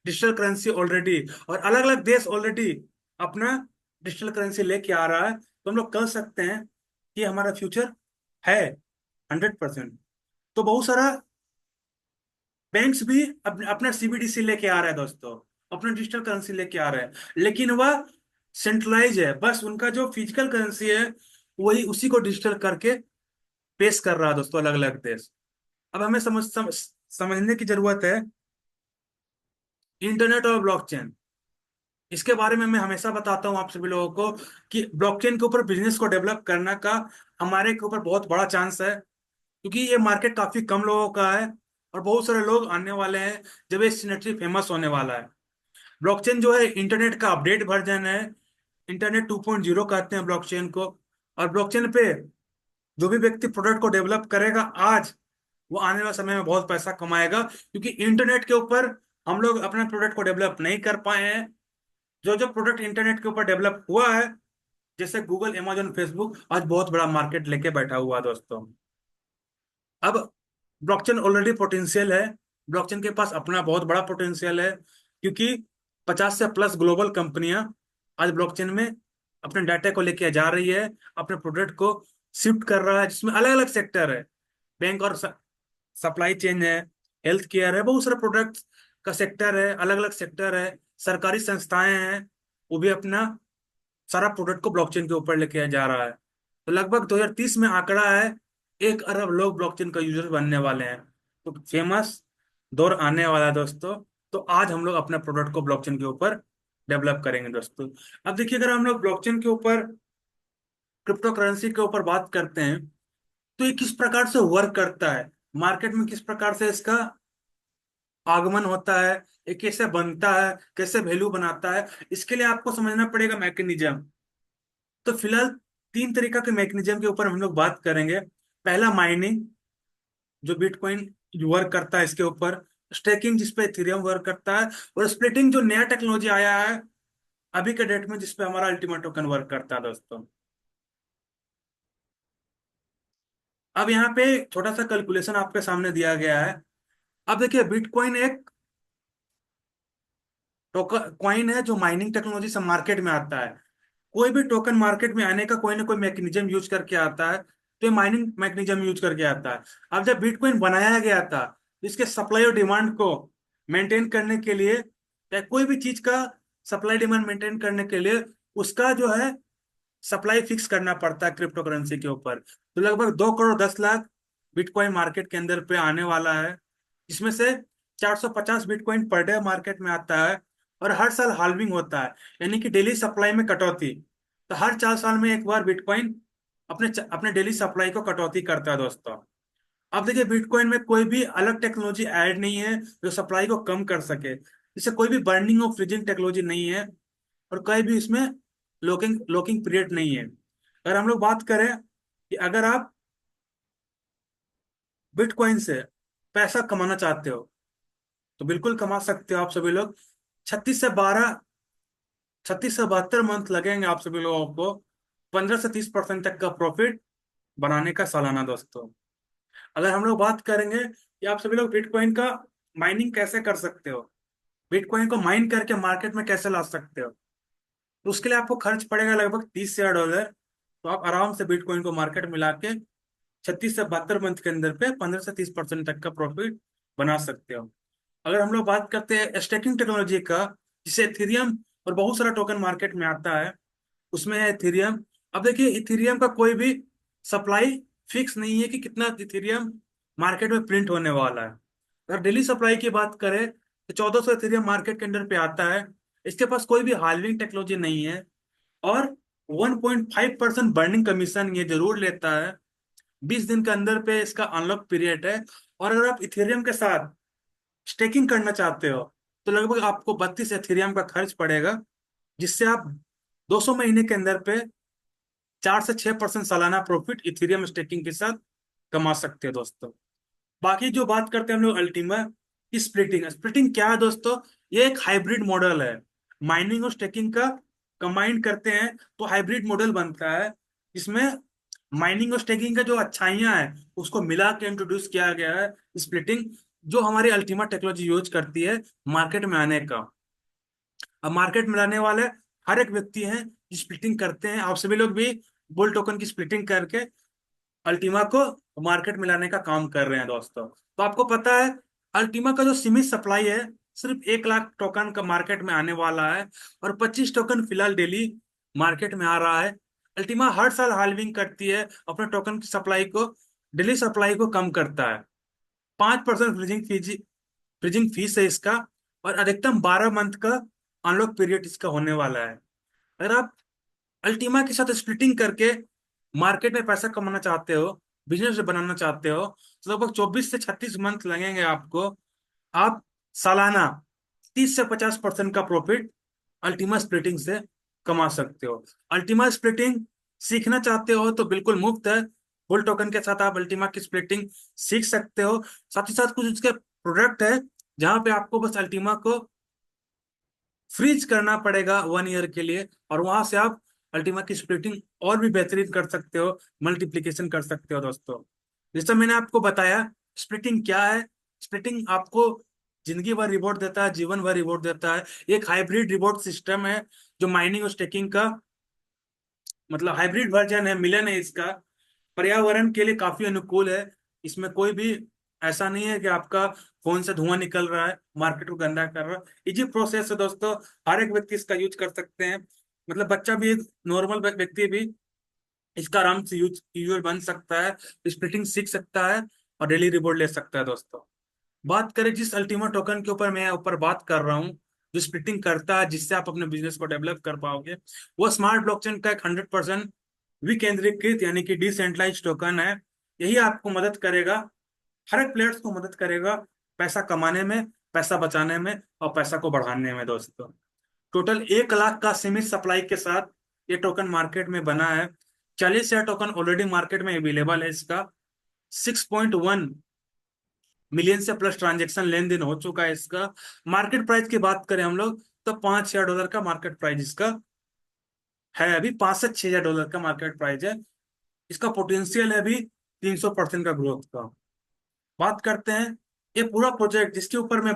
digital currency already, और अलग अलग देश ऑलरेडी अपना डिजिटल करेंसी लेके आ रहा है। तो हम लोग कह सकते हैं कि हमारा फ्यूचर है 100%। तो बहुत सारा बैंक्स भी अपना सीबीडीसी लेके आ रहा है दोस्तों, अपना डिजिटल करेंसी लेके आ रहा है, लेकिन वह सेंट्रलाइज है, बस उनका जो फिजिकल करेंसी है वही उसी को डिजिटल करके पेश कर रहा है दोस्तों, अलग अलग देश। अब हमें समझने की जरूरत है इंटरनेट और ब्लॉकचेन। इसके बारे में मैं हमेशा बताता हूँ आप सभी लोगों को कि ब्लॉकचेन के ऊपर बिजनेस को डेवलप करने का हमारे के ऊपर बहुत बड़ा चांस है, क्योंकि ये मार्केट काफी कम लोगों का है, और बहुत सारे लोग आने वाले हैं जब ये इंडस्ट्री फेमस होने वाला है। ब्लॉकचेन जो है इंटरनेट का अपडेट वर्जन है, इंटरनेट 2.0 कहते हैं ब्लॉकचेन को। और ब्लॉकचेन पे जो भी व्यक्ति प्रोडक्ट को डेवलप करेगा आज, वो आने वाले समय में बहुत पैसा कमाएगा, क्योंकि इंटरनेट के ऊपर हम लोग अपने प्रोडक्ट को डेवलप नहीं कर पाए हैं। जो जो प्रोडक्ट इंटरनेट के ऊपर डेवलप हुआ है, जैसे गूगल, अमेजोन, फेसबुक, आज बहुत बड़ा मार्केट लेके बैठा हुआ है दोस्तों। अब ब्लॉकचेन ऑलरेडी पोटेंशियल है, ब्लॉकचेन के पास अपना बहुत बड़ा पोटेंशियल है, क्योंकि 50 से प्लस ग्लोबल कंपनियां आज ब्लॉकचेन में अपने डाटा को लेके जा रही है, अपने प्रोडक्ट को शिफ्ट कर रहा है, जिसमें अलग अलग सेक्टर है, बैंक और सप्लाई चेन है, हेल्थ केयर है, बहुत सारे प्रोडक्ट्स का सेक्टर है, अलग अलग सेक्टर है, सरकारी संस्थाएं हैं, वो भी अपना सारा प्रोडक्ट को ब्लॉकचेन के ऊपर लेके जा रहा है। तो लगभग 2030 में आंकड़ा है 1 अरब लोग ब्लॉकचेन का यूजर बनने वाले हैं। तो फेमस दौर आने वाला है दोस्तों। तो आज हम लोग अपने प्रोडक्ट को ब्लॉकचेन के ऊपर डेवलप करेंगे दोस्तों। अब देखिए, अगर हम लोग ब्लॉकचेन के ऊपर, क्रिप्टो करेंसी के ऊपर बात करते हैं, तो ये किस प्रकार से वर्क करता है, मार्केट में किस प्रकार से इसका आगमन होता है, ये कैसे बनता है, कैसे वैल्यू बनाता है, इसके लिए आपको समझना पड़ेगा मैकेनिज्म। तो फिलहाल 3 तरीका के मैकेनिज्म के ऊपर हम लोग बात करेंगे। पहला माइनिंग, जो बिटकॉइन वर्क करता है इसके ऊपर, स्टेकिंग जिसपे इथेरियम वर्क करता है, और स्प्लिटिंग जो नया टेक्नोलॉजी आया है अभी के डेट में, जिसपे हमारा अल्टीमेट टोकन वर्क करता है दोस्तों। अब यहाँ पे छोटा सा कैलकुलेशन आपके सामने दिया गया है। अब देखिए, बिटकॉइन एक टोकन कॉइन है जो माइनिंग टेक्नोलॉजी से मार्केट में आता है। कोई भी टोकन मार्केट में आने का कोई ना कोई मैकेनिज्म यूज करके आता है, तो ये माइनिंग मैकेनिज्म यूज करके आता है। अब जब बिटकॉइन बनाया गया था, तो इसके सप्लाई और डिमांड को मेंटेन करने के लिए, या कोई भी चीज का सप्लाई डिमांड मेंटेन करने के लिए, उसका जो है सप्लाई फिक्स करना पड़ता है क्रिप्टो करेंसी के ऊपर। तो लगभग 2 करोड़ 10 लाख बिटकॉइन मार्केट के अंदर पे आने वाला है, जिसमें से 450 बिटकॉइन पर डे मार्केट में आता है, और हर साल हाल्विंग होता है, यानी कि डेली सप्लाई में कटौती। तो हर 4 साल में एक बार बिटकॉइन अपने अपने डेली सप्लाई को कटौती करता है दोस्तों। अब देखिए, बिटकॉइन में कोई भी अलग टेक्नोलॉजी ऐड नहीं है जो सप्लाई को कम कर सके, इससे कोई भी बर्निंग और फ्रीजिंग टेक्नोलॉजी नहीं है, और कोई भी इसमें लॉकिंग लॉकिंग पीरियड नहीं है। अगर हम लोग बात करें कि अगर आप बिटकॉइन से पैसा कमाना चाहते हो, तो बिल्कुल कमा सकते हो आप सभी लोग। 36 से 72 लगेंगे आप सभी लोगों को 15 से 30% तक का प्रॉफिट बनाने का सालाना दोस्तों। अगर हम लोग बात करेंगे कि आप सभी लोग बिटकॉइन का माइनिंग कैसे कर सकते हो, बिटकॉइन को माइन करके मार्केट में कैसे ला सकते हो, तो उसके लिए आपको खर्च पड़ेगा लगभग $30,000। तो आप आराम से बिटकॉइन को मार्केट में लाके 36 से 72 मंथ के अंदर पे 15 से 30% तक का प्रॉफिट बना सकते हो। अगर हम लोग बात करते हैं स्टेकिंग टेक्नोलॉजी का, जिसे इथेरियम और बहुत सारा टोकन मार्केट में आता है, उसमें है इथेरियम। अब देखिए, इथेरियम का कोई भी सप्लाई फिक्स नहीं है कि कितना इथेरियम मार्केट में प्रिंट होने वाला है। अगर डेली सप्लाई की बात करें, तो 1400 इथेरियम मार्केट के अंदर पे आता है। इसके पास कोई भी हाल्विंग टेक्नोलॉजी नहीं है, और 1.5% बर्निंग कमीशन ये जरूर लेता है। 20 दिन के अंदर पे इसका अनलॉक पीरियड है। और अगर आप इथेरियम के साथ स्टेकिंग करना चाहते हो तो लगभग आपको 32 इथेरियम का खर्च पड़ेगा, जिससे आप 200 महीने के अंदर पे 4 से 6% सालाना प्रॉफिट इथेरियम स्टेकिंग के साथ कमा सकते हो दोस्तों। बाकी जो बात करते हैं हम लोग अल्टीमा की स्प्लिटिंग, स्प्लिटिंग क्या है दोस्तों? ये एक हाइब्रिड मॉडल है। माइनिंग और स्टेकिंग का कंबाइन करते हैं तो हाइब्रिड मॉडल बनता है। इसमें माइनिंग और स्टेकिंग का जो अच्छाइयाँ हैं उसको मिला के इंट्रोड्यूस किया गया है स्प्लिटिंग, जो हमारी अल्टीमा टेक्नोलॉजी यूज करती है मार्केट में आने का। अब मार्केट में लाने वाले हर एक व्यक्ति हैं जो स्प्लिटिंग करते हैं। आप सभी लोग भी बुल टोकन की स्प्लिटिंग करके अल्टीमा को मार्केट में लाने का काम कर रहे हैं दोस्तों। तो आपको पता है अल्टीमा का जो सीमित सप्लाई है सिर्फ 1 लाख टोकन का मार्केट में आने वाला है, और 25 टोकन फिलहाल डेली मार्केट में आ रहा है। अल्टीमा हर साल हाल्विंग करती है अपने टोकन की सप्लाई को, डेली सप्लाई को कम करता है। 5% फ्रीजिंग फीस है इसका, और अधिकतम 12 मंथ का अनलॉक पीरियड इसका होने वाला है। अगर आप अल्टीमा के साथ स्प्लिटिंग करके मार्केट में पैसा कमाना चाहते हो, बिजनेस बनाना चाहते हो, तो लगभग 24 से 36 मंथ लगेंगे आपको। आप सालाना 30 से 50% का प्रॉफिट अल्टीमा स्प्लिटिंग से कमा सकते हो। अल्टीमा स्प्लिटिंग सीखना चाहते हो तो बिल्कुल मुफ्त है। फुल टोकन के साथ आप अल्टीमा की स्प्लिटिंग सीख सकते हो। साथ ही साथ कुछ उसके प्रोडक्ट है जहां पे आपको बस अल्टीमा को फ्रीज करना पड़ेगा 1 ईयर के लिए, और वहां से आप अल्टीमा की स्प्लिटिंग और भी बेहतरीन कर सकते हो, मल्टीप्लिकेशन कर सकते हो दोस्तों। जैसा मैंने आपको बताया स्प्लिटिंग क्या है। स्प्लिटिंग आपको जिंदगी भर रिवॉर्ड देता है, जीवन भर रिवॉर्ड देता है। एक हाइब्रिड रिवॉर्ड सिस्टम है जो माइनिंग और स्टेकिंग का मतलब हाइब्रिड वर्जन है, मिलन है इसका। पर्यावरण के लिए काफी अनुकूल है। इसमें कोई भी ऐसा नहीं है कि आपका फोन से धुआं निकल रहा है, मार्केट को गंदा कर रहा है। इजी प्रोसेस है दोस्तों, हर एक व्यक्ति इसका यूज कर सकते हैं। मतलब बच्चा भी, नॉर्मल व्यक्ति भी इसका आराम से यूजर बन सकता है, स्प्लिटिंग सीख सकता है और डेली रिवॉर्ड ले सकता है दोस्तों। बात करें जिस अल्टीमा टोकन के ऊपर मैं ऊपर बात कर रहा हूँ, जो स्प्लिटिंग करता है जिससे आप अपने बिजनेस को डेवलप कर पाओगे, वो स्मार्ट ब्लॉकचेन का एक 100% विकेंद्रीकृत यानी कि डिसेंट्रलाइज टोकन है। यही आपको मदद करेगा, हर एक प्लेयर्स को मदद करेगा पैसा कमाने में, पैसा बचाने में और पैसा को बढ़ाने में दोस्तों। टोटल 1 लाख का सीमित सप्लाई के साथ ये टोकन मार्केट में बना है। 40,000 टोकन ऑलरेडी मार्केट में अवेलेबल है इसका। 6.1 मिलियन से प्लस ट्रांजेक्शन लेन देन हो चुका है इसका। मार्केट प्राइस की बात करें हम लोग तो $5,000 का मार्केट प्राइस इसका है। अभी 5 से 6 हजार डॉलर का मार्केट प्राइस है। इसका पोटेंशियल है अभी 300% का ग्रोथ का। बात करते हैं ये पूरा प्रोजेक्ट जिसके ऊपर मैं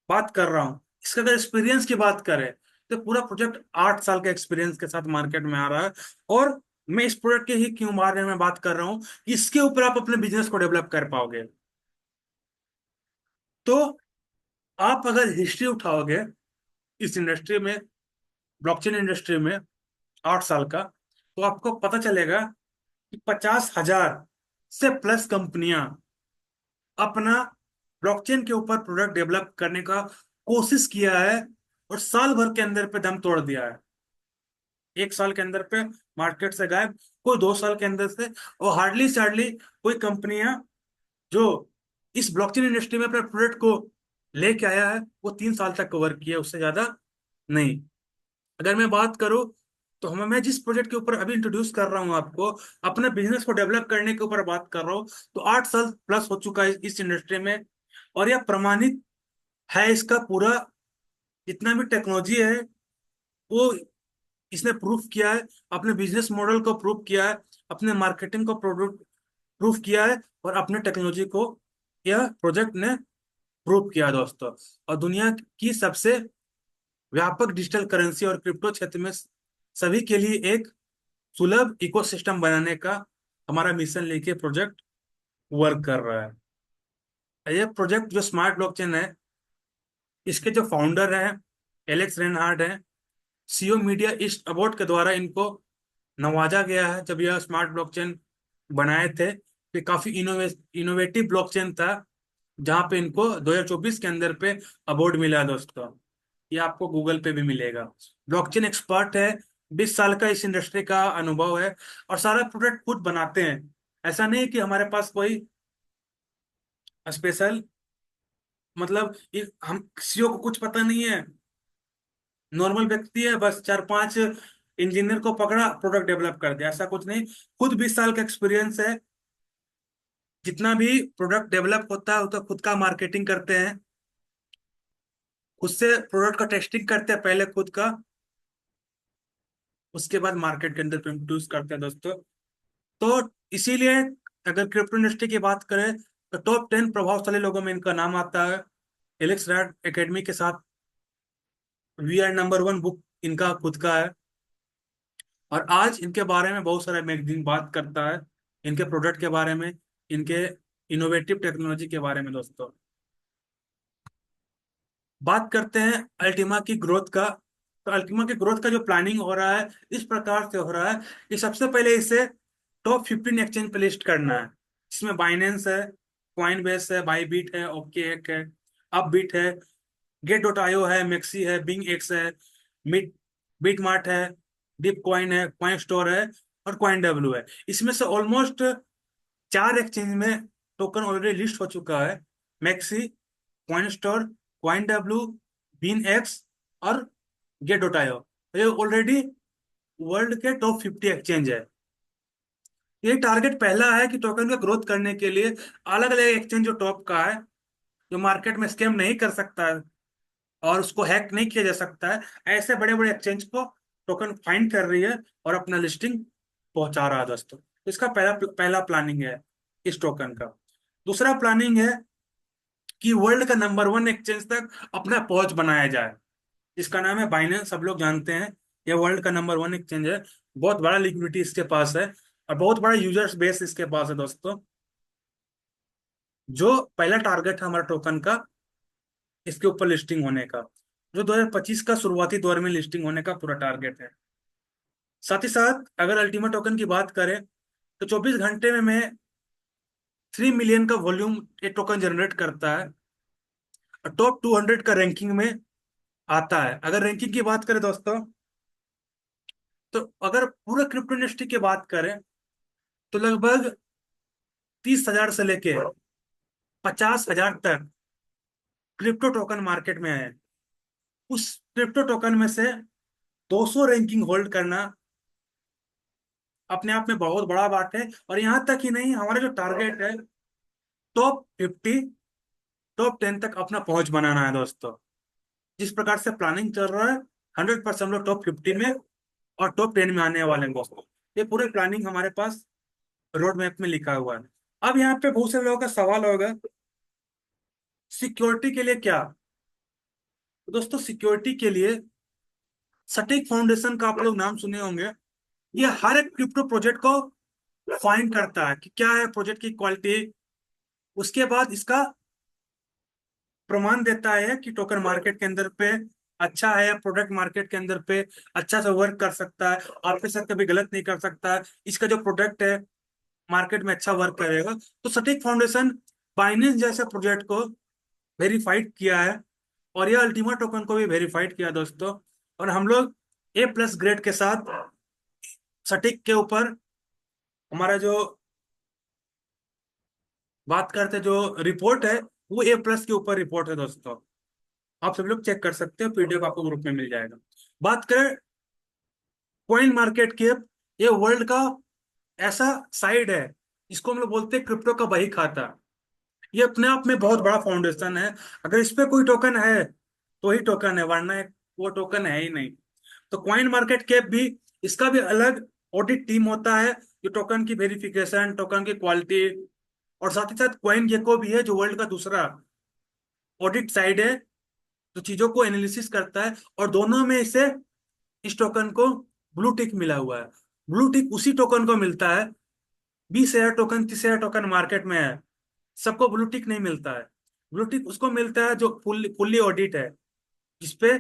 बात कर रहा हूँ, इसका अगर एक्सपीरियंस की बात करें तो पूरा प्रोजेक्ट 8 साल के एक्सपीरियंस के साथ मार्केट में आ रहा है। और मैं इस प्रोजेक्ट के ही क्यों बारे में बात कर रहा हूँ, इसके ऊपर आप अपने बिजनेस को डेवलप कर पाओगे। तो आप अगर हिस्ट्री उठाओगे इस इंडस्ट्री में, ब्लॉकचेन इंडस्ट्री में 8 साल का, तो आपको पता चलेगा कि 50,000 से प्लस कंपनियां अपना ब्लॉकचेन के ऊपर प्रोडक्ट डेवलप करने का कोशिश किया है, और साल भर के अंदर पे दम तोड़ दिया है। 1 साल के अंदर पे मार्केट से गायब, कोई 2 साल के अंदर से, और हार्डली सार्डली कोई कंपनियां जो इस ब्लॉकचेन इंडस्ट्री में अपने प्रोडक्ट को लेके आया है वो 3 साल तक कवर किया, उससे ज्यादा नहीं। अगर मैं बात करूं तो मैं जिस प्रोजेक्ट के ऊपर अभी इंट्रोड्यूस कर रहा हूं आपको, अपने बिजनेस को डेवलप करने के ऊपर बात कर रहा हूं, तो 8 साल प्लस हो चुका है इस इंडस्ट्री में। और यह प्रमाणित है इसका पूरा जितना भी टेक्नोलॉजी है वो इसने प्रूफ किया है, अपने बिजनेस मॉडल को प्रूफ किया है, अपने मार्केटिंग को प्रोडक्ट प्रूफ किया है, और अपने टेक्नोलॉजी को यह प्रोजेक्ट ने प्रूफ किया है दोस्तों। और दुनिया की सबसे व्यापक डिजिटल करेंसी और क्रिप्टो क्षेत्र में सभी के लिए एक सुलभ इकोसिस्टम बनाने का हमारा मिशन लेके प्रोजेक्ट वर्क कर रहा है। यह प्रोजेक्ट जो स्मार्ट ब्लॉकचेन है, इसके जो फाउंडर हैं एलेक्स रेनहार्ड हैं, सीओ मीडिया ईस्ट अवार्ड के द्वारा इनको नवाजा गया है। जब यह स्मार्ट ब्लॉकचेन बनाए थे तो काफी इनोवेटिव ब्लॉकचेन था, जहां पे इनको 2024 के अंदर पे अवार्ड मिला है दोस्तों। ये आपको गूगल पे भी मिलेगा। ब्लॉकचेन एक्सपर्ट है, 20 साल का इस इंडस्ट्री का अनुभव है, और सारा प्रोडक्ट खुद बनाते हैं। ऐसा नहीं कि हमारे पास कोई स्पेशल, मतलब हम किसी को कुछ पता नहीं है, नॉर्मल व्यक्ति है, बस 4-5 इंजीनियर को पकड़ा, प्रोडक्ट डेवलप कर दिया, ऐसा कुछ नहीं। खुद 20 साल का एक्सपीरियंस है। जितना भी प्रोडक्ट डेवलप होता है वो तो खुद का मार्केटिंग करते हैं, खुद से प्रोडक्ट का टेस्टिंग करते हैं पहले खुद का, उसके बाद मार्केट के अंदर इंट्रोड्यूस करते हैं दोस्तों। तो इसीलिए अगर क्रिप्टो इंडस्ट्री की बात करें तो टॉप 10 प्रभावशाली लोगों में इनका नाम आता है। एलेक्स रैड एकेडमी के साथ वी आर नंबर 1 बुक इनका खुद का है। और आज इनके बारे में बहुत सारा मैगजीन बात करता है, इनके प्रोडक्ट के बारे में, इनके इनोवेटिव टेक्नोलॉजी के बारे में दोस्तों। बात करते हैं अल्टीमा की ग्रोथ का। तो अल्टीमा की ग्रोथ का जो प्लानिंग हो रहा है, इस प्रकार से हो रहा है कि सबसे पहले इसे टॉप 15 एक्सचेंज पे लिस्ट करना है। इसमें बाइनेंस है, कॉइनबेस है, बाईबीट है, ओके है, अपबीट है, गेट डॉट आईओ है, मैक्सी है, बिंग एक्स है, मिड बिटमार्ट है, डिप कॉइन है, कॉइन स्टोर है, और कॉइन डब्ल्यू है। इसमें से ऑलमोस्ट 4 एक्सचेंज में टोकन ऑलरेडी लिस्ट हो चुका है। मैक्सी, कॉइन स्टोर, कॉइन डब्ल्यू, बीन एक्स और गेट डॉट आईओ, ये ऑलरेडी वर्ल्ड के टॉप 50 एक्सचेंज है। ये टारगेट पहला है कि टोकन का ग्रोथ करने के लिए अलग अलग एक्सचेंज जो टॉप का है, जो मार्केट में स्कैम नहीं कर सकता है और उसको हैक नहीं किया जा सकता है, ऐसे बड़े बड़े एक्सचेंज को टोकन फाइंड कर रही है और अपना लिस्टिंग पहुंचा रहा है दोस्तों। तो इसका पहला पहला प्लानिंग है इस टोकन का। दूसरा प्लानिंग है कि वर्ल्ड का नंबर 1 एक्सचेंज तक अपना पहुंच बनाया जाए, जिसका नाम है बाइनेंस। सब लोग जानते हैं ये वर्ल्ड का नंबर 1 एक्सचेंज है। बहुत बड़ा लिक्विडिटी इसके पास है और बहुत बड़ा यूजर्स बेस इसके पास है दोस्तों। जो पहला टारगेट है हमारा टोकन का, इसके ऊपर लिस्टिंग होने का, जो 2025 का शुरुआती दौर में लिस्टिंग होने का पूरा टारगेट है। साथ ही साथ अगर अल्टीमेट टोकन की बात करें तो 24 घंटे में मैं 3 मिलियन का वॉल्यूम ये टोकन जनरेट करता है और टॉप 200 का रैंकिंग में आता है। अगर रैंकिंग की बात करें दोस्तों, तो अगर पूरा क्रिप्टो इंडस्ट्री की बात करें तो लगभग 30,000 से लेके 50,000 तक क्रिप्टो टोकन मार्केट में है। उस क्रिप्टो टोकन में से 200 रैंकिंग होल्ड करना अपने आप में बहुत बड़ा बात है। और यहाँ तक ही नहीं, हमारा जो टारगेट है टॉप 50, टॉप 10 तक अपना पहुंच बनाना है दोस्तों। जिस प्रकार से प्लानिंग चल रहा है, 100% हम लोग टॉप 50 में और टॉप 10 में आने वाले हैं दोस्तों। ये पूरे प्लानिंग हमारे पास रोड मैप में लिखा हुआ है। अब यहाँ पे बहुत से लोगों का सवाल होगा, सिक्योरिटी के लिए क्या? तो दोस्तों सिक्योरिटी के लिए सटीक फाउंडेशन का आप लोग नाम सुने होंगे। ये हर एक क्रिप्टो प्रोजेक्ट को फाइंड करता है कि क्या है प्रोजेक्ट की क्वालिटी, उसके बाद इसका प्रमाण देता है कि टोकन मार्केट के अंदर पे अच्छा है, प्रोडक्ट मार्केट के अंदर पे अच्छा से वर्क कर सकता है, आपके साथ कभी गलत नहीं कर सकता है, इसका जो प्रोडक्ट है मार्केट में अच्छा वर्क करेगा। तो सटीक फाउंडेशन बाइनेंस जैसे प्रोजेक्ट को वेरीफाइड किया है, और यह अल्टीमा टोकन को भी वेरीफाइड किया दोस्तों। और हम लोग A+ ग्रेड के साथ सटीक के ऊपर हमारा जो बात करते जो रिपोर्ट है, वो A+ के ऊपर रिपोर्ट है दोस्तों। आप सभी लोग चेक कर सकते हो, पीडीएफ आपको ग्रुप में मिल जाएगा। बात करें कॉइन मार्केट कैप, ये वर्ल्ड का ऐसा साइड है जिसको हम लोग बोलते हैं क्रिप्टो का बही खाता। ये अपने आप में बहुत बड़ा फाउंडेशन है। अगर इस पे कोई टोकन है तो ही टोकन है, वरना वो टोकन है ही नहीं। तो कॉइन मार्केट कैप भी, इसका भी अलग ऑडिट टीम होता है जो टोकन की वेरिफिकेशन, टोकन की क्वालिटी, और साथ ही साथ कॉइन गेको भी है जो वर्ल्ड का दूसरा ऑडिट साइड है, जो चीजों को एनालिसिस करता है। और दोनों में इसे, इस टोकन को ब्लू टिक मिला हुआ है। ब्लू टिक उसी टोकन को मिलता है, 20,000 टोकन, 30,000 टोकन मार्केट में है, सबको ब्लू टिक नहीं मिलता है। ब्लू टिक उसको मिलता है जो फुल्ली ऑडिट है, जिसपे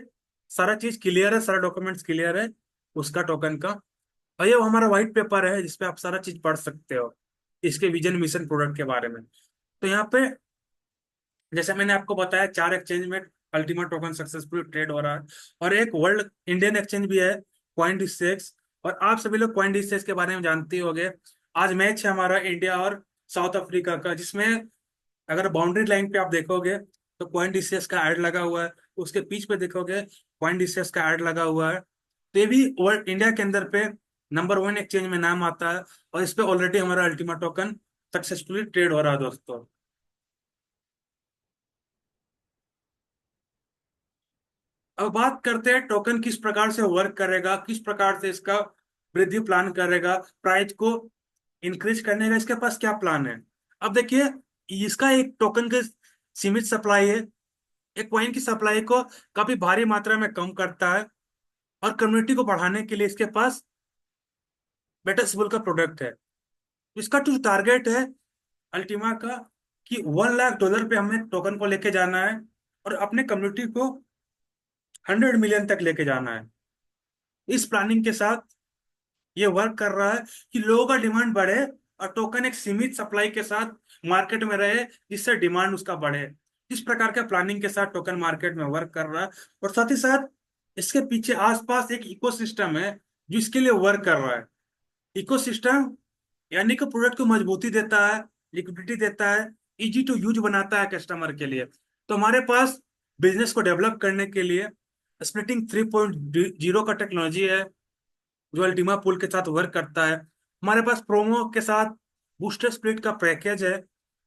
सारा चीज क्लियर है, सारा डॉक्यूमेंट्स क्लियर है उसका टोकन का। और ये वो हमारा व्हाइट पेपर है जिसपे आप सारा चीज पढ़ सकते हो इसके विजन मिशन प्रोडक्ट के बारे में। तो यहाँ पे जैसे मैंने आपको बताया, 4 एक्सचेंज में अल्टीमेट टोकन सक्सेसफुल ट्रेड हो रहा है, और एक वर्ल्ड इंडियन एक्सचेंज भी है कॉइन डिस्टेक्स। और आप सभी लोग कॉइन डिस्टेक्स के बारे में जानते ही होंगे। आज मैच है हमारा इंडिया और साउथ अफ्रीका का, जिसमें अगर बाउंड्री लाइन पे आप देखोगे तो कॉइन डिस्टेक्स का ऐड लगा हुआ है। उसके पीच पे देखोगे कॉइन डिस्टेक्स का ऐड लगा हुआ है। तो ये भी वर्ल्ड इंडिया के अंदर पे नंबर 1 एक्सचेंज में नाम आता है। और इस पे ऑलरेडी हमारा अल्टीमा टोकन सक्सेसफुली ट्रेड हो रहा है दोस्तों। अब बात करते हैं टोकन किस प्रकार से वर्क करेगा, किस प्रकार से इसका वृद्धि प्लान करेगा, प्राइस को इंक्रीज करने का इसके पास क्या प्लान है। अब देखिए, इसका एक टोकन का सीमित सप्लाई है। एक कॉइन की सप्लाई को काफी भारी मात्रा में कम करता है। और कम्युनिटी को बढ़ाने के लिए इसके पास बेटर सिबल का प्रोडक्ट है। इसका जो टारगेट है अल्टीमा का, कि $1 लाख पे हमें टोकन को लेके जाना है और अपने कम्युनिटी को 100 मिलियन तक लेके जाना है। इस प्लानिंग के साथ ये वर्क कर रहा है कि लोगों का डिमांड बढ़े और टोकन एक सीमित सप्लाई के साथ मार्केट में रहे, जिससे डिमांड उसका बढ़े। इस प्रकार के प्लानिंग के साथ टोकन मार्केट में वर्क कर रहा है। और साथ ही साथ इसके पीछे आसपास एक इकोसिस्टम है जो इसके लिए वर्क कर रहा है। इकोसिस्टम यानी कि प्रोडक्ट को मजबूती देता है, लिक्विडिटी देता है, इजी टू यूज बनाता है कस्टमर के लिए। तो हमारे पास बिजनेस को डेवलप करने के लिए स्प्लिटिंग 3.0 का टेक्नोलॉजी है जो अल्टीमा पूल के साथ वर्क करता है। हमारे पास प्रोमो के साथ बूस्टर स्प्लिट का पैकेज है।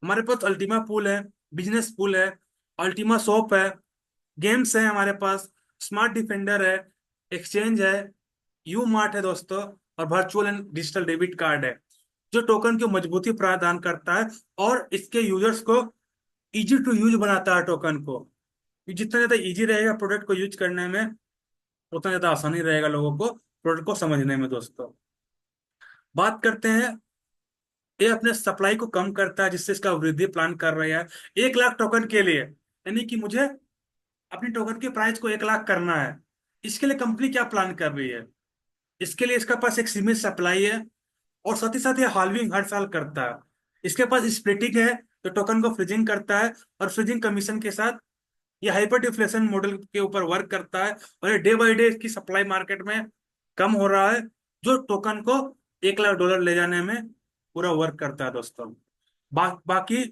हमारे पास अल्टीमा पूल है, बिजनेस पूल है, अल्टीमा शॉप है, गेम्स है हमारे पास, स्मार्ट डिफेंडर है, एक्सचेंज है, यू मार्ट है दोस्तों, और virtual and digital debit card है जो टोकन की मजबूती प्रदान करता है और इसके यूजर्स को इजी टू यूज बनाता है टोकन को। जितना ज्यादा इजी रहेगा प्रोडक्ट को यूज करने में, उतना ज्यादा आसानी रहेगा लोगों को प्रोडक्ट को समझने में दोस्तों। बात करते हैं, ये अपने सप्लाई को कम करता है जिससे इसका वृद्धि प्लान कर रहा है 1 लाख टोकन के लिए। यानी कि मुझे अपनी टोकन के प्राइस को 1 लाख करना है। इसके लिए कंपनी क्या प्लान कर रही है? इसके लिए इसका पास एक सीमित सप्लाई है और साथ ही साथ ये हाल्विंग हर साल करता है। इसके पास स्प्लिटिंग है तो टोकन को फ्रीजिंग करता है, और फ्रीजिंग कमीशन के साथ ये हाइपर डिफ्लेशन मॉडल के ऊपर वर्क करता है। और ये डे बाय डे इसकी सप्लाई मार्केट में कम हो रहा है, जो टोकन को $1 लाख ले जाने में पूरा वर्क करता है दोस्तों। बाकी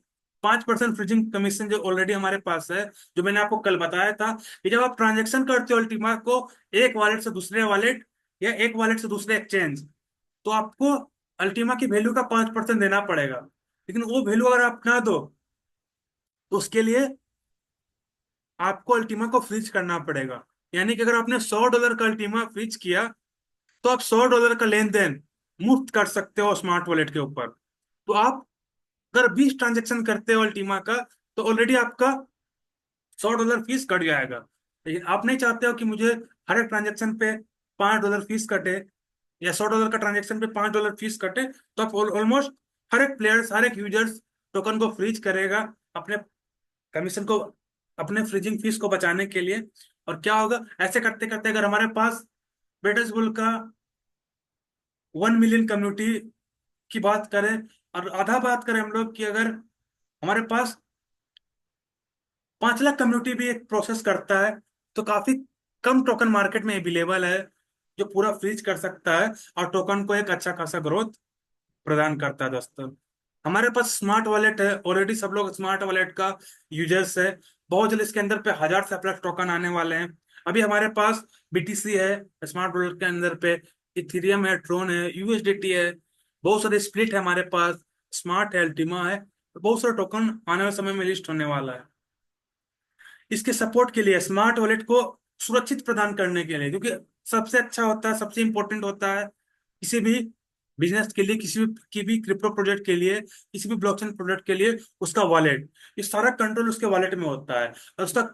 5% फ्रीजिंग कमीशन जो ऑलरेडी हमारे पास है, जो मैंने आपको कल बताया था कि जब आप ट्रांजेक्शन करते हो अल्टीमा को एक वॉलेट से दूसरे वॉलेट या एक वॉलेट से दूसरे एक्सचेंज, तो आपको अल्टीमा की वैल्यू का 5% देना पड़ेगा। लेकिन वो वैल्यू अगर आप ना दो तो उसके लिए आपको अल्टीमा को फ्रीज करना पड़ेगा। यानी कि अगर आपने $100 का अल्टीमा फ्रीज किया तो आप $100 का लेन देन मुफ्त कर सकते हो स्मार्ट वॉलेट के ऊपर। तो आप अगर 20 ट्रांजेक्शन करते हो अल्टीमा का, तो ऑलरेडी आपका $100 फीस कट जाएगा। लेकिन आप नहीं चाहते हो कि मुझे हर एक ट्रांजेक्शन पे $5 फीस कटे, या $100 का ट्रांजेक्शन पे $5 फीस कटे। तो आप ऑलमोस्ट हर एक प्लेयर्स, हर एक यूजर्स टोकन को फ्रीज करेगा अपने कमीशन को, अपने फ्रीजिंग फीस को बचाने के लिए। और क्या होगा, ऐसे करते करते अगर हमारे पास बेटर्सबुल का 1 मिलियन कम्युनिटी की बात करें, और आधा बात करें हम लोग कि अगर हमारे पास 5 लाख कम्युनिटी भी एक प्रोसेस करता है, तो काफी कम टोकन मार्केट में अवेलेबल है जो पूरा फ्रीज कर सकता है और टोकन को एक अच्छा खासा ग्रोथ प्रदान करता है दोस्तों। हमारे पास स्मार्ट वॉलेट है, ऑलरेडी सब लोग स्मार्ट वॉलेट का यूजर्स है। बहुत जल्द इसके अंदर पे 1,000 से प्लस टोकन आने वाले हैं। अभी हमारे पास बीटीसी है स्मार्ट वॉलेट के अंदर पे, इथेरियम है, ट्रोन है, यूएसडीटी है, बहुत सारे स्प्लिट है हमारे पास, स्मार्ट है, अल्टीमा है। बहुत सारे टोकन आने वाले समय में लिस्ट होने वाला है। इसके सपोर्ट के लिए, स्मार्ट वॉलेट को सुरक्षित प्रदान करने के लिए, क्योंकि सबसे अच्छा होता है, सबसे इंपॉर्टेंट होता है किसी भी बिजनेस के लिए, किसी भी की भी क्रिप्टो प्रोजेक्ट के लिए, किसी भी ब्लॉकचेन प्रोजेक्ट के लिए, उसका वॉलेट, ये सारा कंट्रोल उसके वॉलेट में होता है। और उसका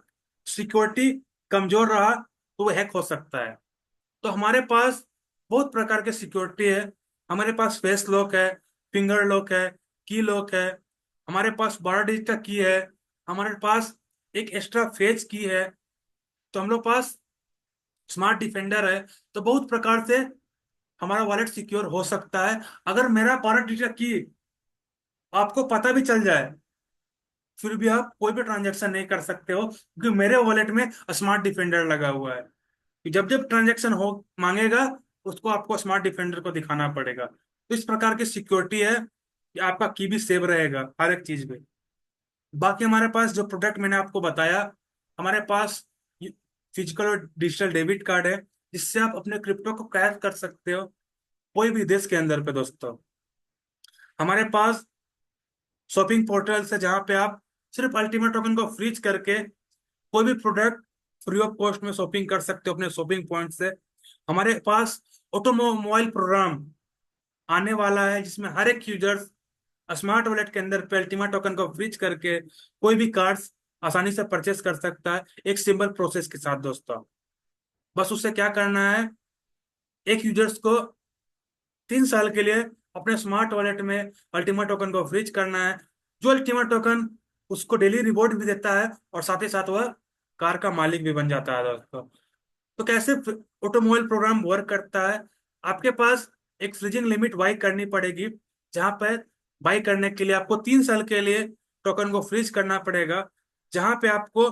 सिक्योरिटी कमजोर रहा तो वो हैक हो सकता है। तो हमारे पास बहुत प्रकार के सिक्योरिटी है। हमारे पास फेस लॉक है, फिंगर लॉक है, की लॉक है, हमारे पास 12 डिजिट का की है, हमारे पास एक एक्स्ट्रा फेज की है, तो हम लोग पास स्मार्ट डिफेंडर है। तो बहुत प्रकार से हमारा वॉलेट सिक्योर हो सकता है। अगर मेरा 12 डिजिट की आपको पता भी चल जाए, फिर भी आप कोई भी ट्रांजेक्शन नहीं कर सकते हो, क्योंकि मेरे वॉलेट में स्मार्ट डिफेंडर लगा हुआ है। कि जब जब ट्रांजैक्शन हो मांगेगा, उसको आपको स्मार्ट डिफेंडर को दिखाना पड़ेगा। तो इस प्रकार की सिक्योरिटी है कि आपका की भी सेव रहेगा हर एक चीज में। बाकी हमारे पास जो प्रोडक्ट मैंने आपको बताया, हमारे पास फिजिकल और डिजिटल डेबिट कार्ड है, जिससे आप अपने क्रिप्टो को कैश कर सकते हो कोई भी देश के अंदर पे दोस्तों। हमारे पास शॉपिंग पोर्टल्स है, जहाँ पे आप सिर्फ अल्टीमेट टोकन को फ्रीज करके कोई भी प्रोडक्ट फ्री ऑफ कॉस्ट में शॉपिंग कर सकते हो अपने शॉपिंग पॉइंट से। हमारे पास ऑटोमोबाइल प्रोग्राम आने वाला है, जिसमें हर एक यूजर्स स्मार्ट वॉलेट के अंदर पे अल्टीमेट टोकन को फ्रीज करके कोई भी कार्ड्स आसानी से परचेस कर सकता है, एक सिंपल प्रोसेस के साथ दोस्तों। बस उससे क्या करना है, एक यूजर्स को 3 साल के लिए अपने स्मार्ट वॉलेट में अल्टीमेट टोकन को फ्रीज करना है, जो अल्टीमेट टोकन उसको डेली रिवॉर्ड भी देता है, और साथ ही साथ वह कार का मालिक भी बन जाता है दोस्तों। तो कैसे ऑटोमोबाइल प्रोग्राम वर्क करता है, आपके पास एक फ्रीजिंग लिमिट बाई करनी पड़ेगी, जहां पर बाई करने के लिए आपको 3 साल के लिए टोकन को फ्रीज करना पड़ेगा, जहां पे आपको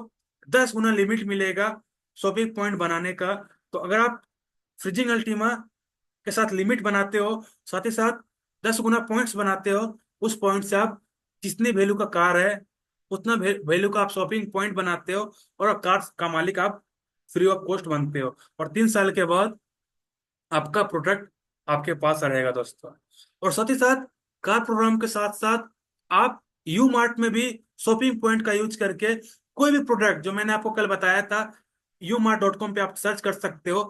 10 गुना लिमिट मिलेगा शॉपिंग पॉइंट बनाने का। तो अगर आप फ्रीजिंग अल्टीमा के साथ लिमिट बनाते हो, साथ ही साथ 10 गुना पॉइंट्स बनाते हो, उस पॉइंट से आप जितनी वैल्यू का कार है उतना वैल्यू का आप शॉपिंग पॉइंट बनाते हो, और कार का मालिक आप फ्री ऑफ कॉस्ट बनते हो। और 3 साल के बाद आपका प्रोडक्ट आपके पास रहेगा दोस्तों। और साथ ही साथ कार प्रोग्राम के साथ साथ आप यू मार्ट में भी शॉपिंग पॉइंट का यूज करके कोई भी प्रोडक्ट, जो मैंने आपको कल बताया था, u-mart.com पे आप सर्च कर सकते हो।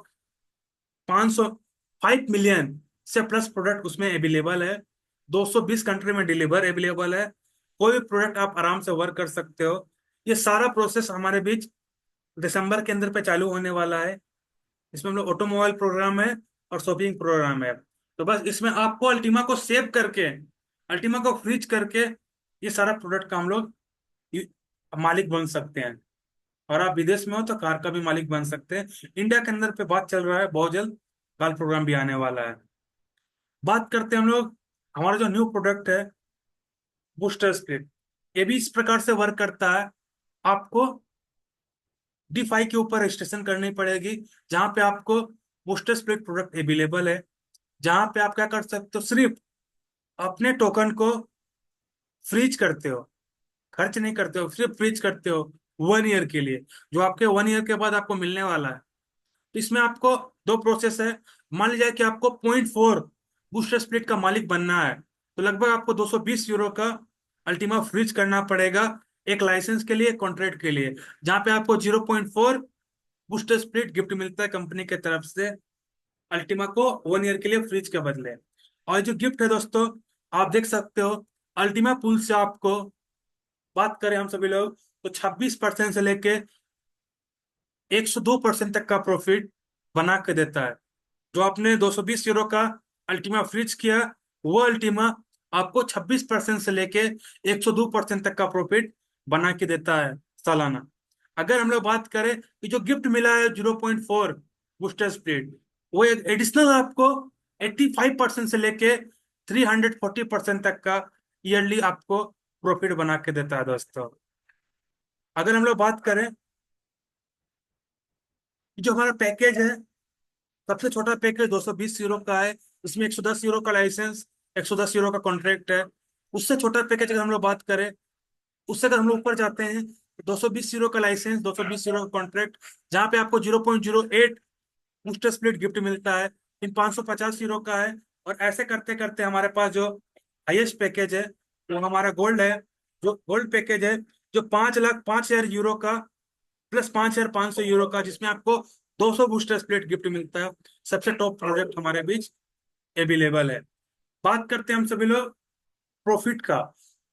505 मिलियन से प्लस प्रोडक्ट उसमें अवेलेबल है, 220 कंट्री में डिलीवर अवेलेबल है। कोई भी प्रोडक्ट आप आराम से वर्क कर सकते हो। ये सारा प्रोसेस हमारे बीच दिसंबर के अंदर पे चालू होने वाला है। इसमें हम लोग ऑटोमोबाइल प्रोग्राम है और शॉपिंग प्रोग्राम है। तो बस इसमें आपको अल्टीमा को सेव करके, अल्टीमा को फ्रीज करके, ये सारा प्रोडक्ट का हम लोग मालिक बन सकते हैं। और आप विदेश में हो तो कार का भी मालिक बन सकते हैं। इंडिया के अंदर पे बात चल रहा है, बहुत जल्द कार प्रोग्राम भी आने वाला है। बात करते हैं हम लोग हमारा जो न्यू प्रोडक्ट है, बूस्टर स्प्लिट। ये भी इस प्रकार से वर्क करता है। आपको D5 के ऊपर रजिस्ट्रेशन करनी पड़ेगी, जहां पे आपको बूस्टर स्प्लिट प्रोडक्ट अवेलेबल है, जहां पे आप क्या कर सकते हो, सिर्फ अपने टोकन को फ्रीज करते हो, खर्च नहीं करते हो, सिर्फ फ्रीज करते हो 1 ईयर के लिए, जो आपके 1 ईयर के बाद आपको मिलने वाला है। तो इसमें आपको दो प्रोसेस है। मान लीजिए कि आपको 0.4 बूस्टर स्प्लिट का मालिक बनना है, तो लगभग आपको 220 यूरो का अल्टीमा फ्रीज करना पड़ेगा, एक लाइसेंस के लिए, कॉन्ट्रैक्ट के लिए, जहां पे आपको 0.4 बूस्टर स्प्लिट गिफ्ट मिलता है कंपनी के तरफ से, अल्टीमा को 1 ईयर के लिए फ्रिज के बदले। और जो गिफ्ट है दोस्तों, आप देख सकते हो, अल्टीमा पुल से आपको, बात करें हम सभी लोग, तो 26% से लेके 102% तक का प्रॉफिट बना के देता है। जो आपने 220 यूरो का अल्टीमा फ्रिज किया, वो अल्टीमा आपको 26% से लेके 102% तक का प्रॉफिट बना के देता है सालाना। अगर हम लोग बात करें कि जो गिफ्ट मिला है 0.4 बूस्टर स्प्लिट, वो एडिशनल आपको 85% से लेके 340% तक का ईयरली आपको प्रॉफिट बना के देता है दोस्तों। अगर हम लोग बात करें कि जो हमारा पैकेज है, सबसे छोटा पैकेज 220 यूरो का है। इसमें 110 यूरो का लाइसेंस, 110 यूरो का कॉन्ट्रैक्ट है। उससे छोटा पैकेज अगर हम लोग बात करें, उससे अगर हम लोग ऊपर जाते हैं, 220 यूरो का लाइसेंस, 220 यूरो का कॉन्ट्रैक्ट, जहाँ पे आपको 0.08 बूस्टर स्प्लिट गिफ्ट मिलता है, इन 550 यूरो का है। और ऐसे करते करते हमारे पास जो हाईएस्ट पैकेज है, वो हमारा गोल्ड है। जो गोल्ड पैकेज है, जो 5,05,000 यूरो का प्लस 5,500 यूरो का, जिसमें आपको 200 बूस्टर स्प्लिट गिफ्ट मिलता है। सबसे टॉप प्रोडक्ट हमारे बीच अवेलेबल है। बात करते हैं हम सभी लोग प्रॉफिट का।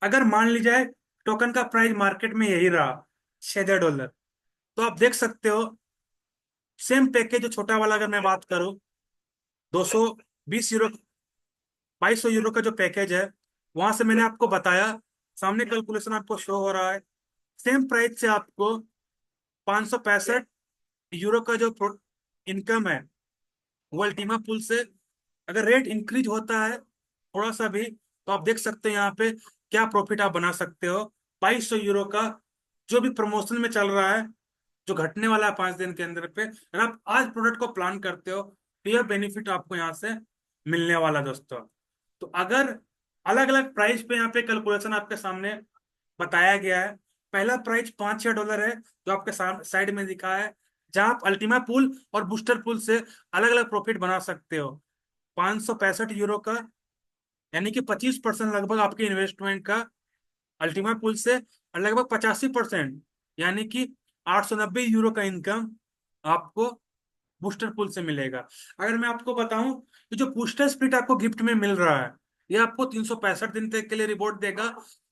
अगर मान ली जाए टोकन का प्राइस मार्केट में यही रहा $6,000, तो आप देख सकते हो सेम पैकेज, जो छोटा वाला अगर मैं बात करूं, 220 यूरो, 2,200 यूरो का जो पैकेज है, वहां से मैंने आपको बताया, सामने कैलकुलेशन आपको शो हो रहा है, सेम प्राइस से आपको 565 यूरो का जो इनकम है, वो अल्टीमा पुल से, अगर रेट इंक्रीज होता है थोड़ा सा भी, तो आप देख सकते हैं यहाँ पे क्या प्रॉफिट आप बना सकते हो। 2,200 यूरो का जो भी प्रमोशन में चल रहा है, जो घटने वाला है 5 दिन के अंदर पे, अगर आप आज प्रोडक्ट को प्लान करते हो तो यह बेनिफिट आपको यहाँ से मिलने वाला दोस्तों। तो अगर अलग अलग प्राइस पे यहाँ पे कैलकुलेशन आपके सामने बताया गया है। पहला प्राइस $5-6 है जो आपके साइड में दिखा है, जहां आप अल्टीमा पूल और बूस्टर पूल से अलग अलग प्रॉफिट बना सकते हो। €565 का, यानी कि 25% लगभग आपके इन्वेस्टमेंट का अल्टीमा पुल से, और लगभग 85%, यानी कि €890 का इनकम आपको बूस्टर पुल से मिलेगा। अगर मैं आपको बताऊं कि जो बूस्टर स्प्लिट आपको गिफ्ट में मिल रहा है, ये आपको 365 दिन तक के लिए रिवॉर्ड देगा।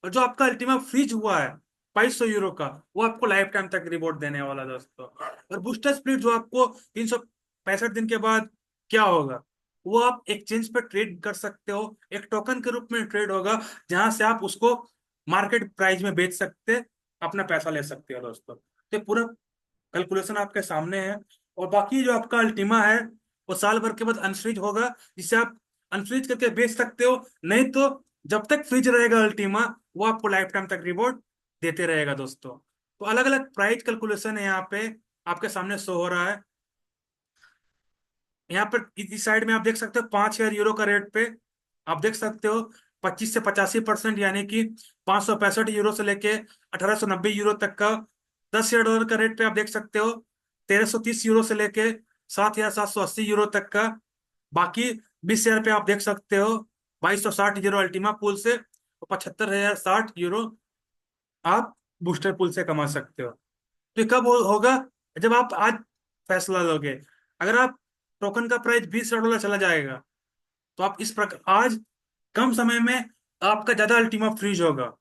और जो आपका अल्टीमा फ्रीज हुआ है €500 का, वो आपको लाइफ टाइम तक रिवॉर्ड देने वाला दोस्तों। और बूस्टर स्प्लिट जो आपको 365 दिन के बाद क्या होगा, वो आप एक्सचेंज पे ट्रेड कर सकते हो, एक टोकन के रूप में ट्रेड होगा, जहां से आप उसको मार्केट प्राइस में बेच सकते, अपना पैसा ले सकते हो दोस्तों। तो ये पूरा कैलकुलेशन आपके सामने है। और बाकी जो आपका अल्टीमा है वो साल भर के बाद अनफ्रीज होगा, जिसे आप अनफ्रीज करके बेच सकते हो। नहीं तो जब तक फ्रीज रहेगा अल्टीमा, वो आपको लाइफ टाइम तक रिवॉर्ड देते रहेगा दोस्तों। तो अलग अलग प्राइस कैलकुलेशन है यहाँ पे आपके सामने शो हो रहा है। यहाँ पर इस साइड में आप देख सकते हो €5,000 का रेट पे आप देख सकते हो 25 से 85%, यानी कि €565 से लेके €1,890 तक का। $10,000 का रेट पे आप देख सकते हो €1,330 से लेके €7,780 तक का। बाकी 20,000 पे आप देख सकते हो €2,260 अल्टीमा पूल से, और €75,060 आप बूस्टर पूल से कमा सकते हो। तो ये कब होगा, जब आप आज फैसला लोगे। अगर आप टोकन का प्राइस $20 चला जाएगा, तो आप इस प्रकार आज कम समय में आपका ज्यादा अल्टीमा फ्रीज होगा।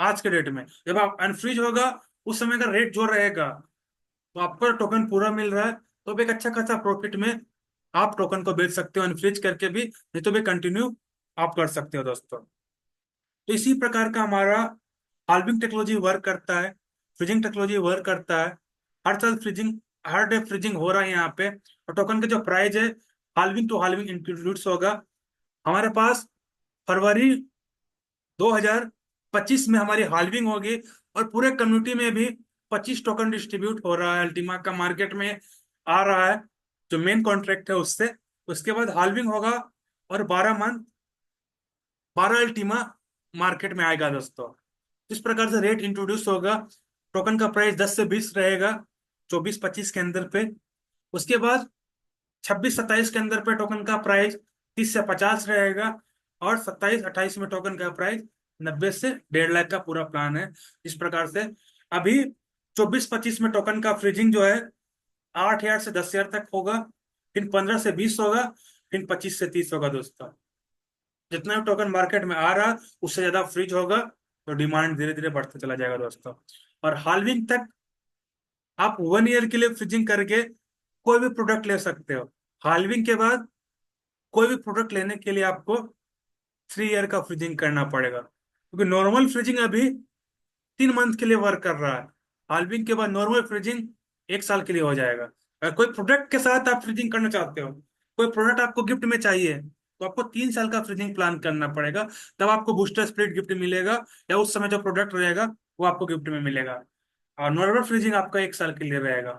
आज के डेट में जब आप अनफ्रीज होगा, उस समय का रेट जो रहेगा, तो आपका टोकन पूरा मिल रहा है, तो भी एक अच्छा खासा प्रॉफिट में आप टोकन को बेच सकते हो अनफ्रीज करके भी, नहीं तो भी कंटिन्यू आप कर सकते हो दोस्तों। तो इसी प्रकार का हमारा हाल्विंग टेक्नोलॉजी वर्क करता है, फ्रीजिंग टेक्नोलॉजी वर्क करता है। हर साल फ्रीजिंग, हर डे फ्रीजिंग हो रहा है यहाँ पे। और टोकन का जो प्राइस है हाल्विंग टू हाल्विंग इंक्लूड्स होगा। हमारे पास फरवरी 2025 में हमारी हाल्विंग होगी, और पूरे कम्युनिटी में भी 25 टोकन डिस्ट्रीब्यूट हो रहा है, अल्टीमा का मार्केट में आ रहा है जो मेन कॉन्ट्रैक्ट है उससे। उसके बाद हाल्विंग होगा, और 12 अल्टीमा मार्केट में आएगा दोस्तों। इस प्रकार से रेट इंट्रोड्यूस होगा। टोकन का प्राइस 10 से 20 रहेगा 24-25 के अंदर पे। उसके बाद 26-27 के अंदर पे टोकन का प्राइस 30 से 50 रहेगा। और 27-28 में टोकन का प्राइस 90 से 1.5 लाख का पूरा प्लान है। इस प्रकार से अभी 24-25 में टोकन का फ्रीजिंग जो है 8,000 से 10,000 तक होगा, फिर 15 से 20 होगा, फिर 25 से 30 होगा दोस्तों। जितना भी टोकन मार्केट में आ रहा उससे ज्यादा फ्रीज होगा, तो डिमांड धीरे धीरे बढ़ते चला जाएगा दोस्तों। और हाल्विंग तक आप 1 ईयर के लिए फ्रीजिंग करके कोई भी प्रोडक्ट ले सकते हो। हाल्विंग के बाद कोई भी प्रोडक्ट लेने के लिए आपको 3 ईयर का फ्रीजिंग करना पड़ेगा, क्योंकि नॉर्मल फ्रीजिंग अभी 3 मंथ के लिए वर्क कर रहा है। हाल्विंग के बाद नॉर्मल फ्रीजिंग 1 साल के लिए हो जाएगा। अगर कोई प्रोडक्ट के साथ आप फ्रीजिंग करना चाहते हो, कोई प्रोडक्ट आपको गिफ्ट में चाहिए, तो आपको 3 साल का फ्रीजिंग प्लान करना पड़ेगा, तब आपको बूस्टर स्प्लिट गिफ्ट मिलेगा, या उस समय जो प्रोडक्ट रहेगा वो आपको गिफ्ट में मिलेगा। और नॉर्मल फ्रीजिंग आपका 1 साल के लिए रहेगा।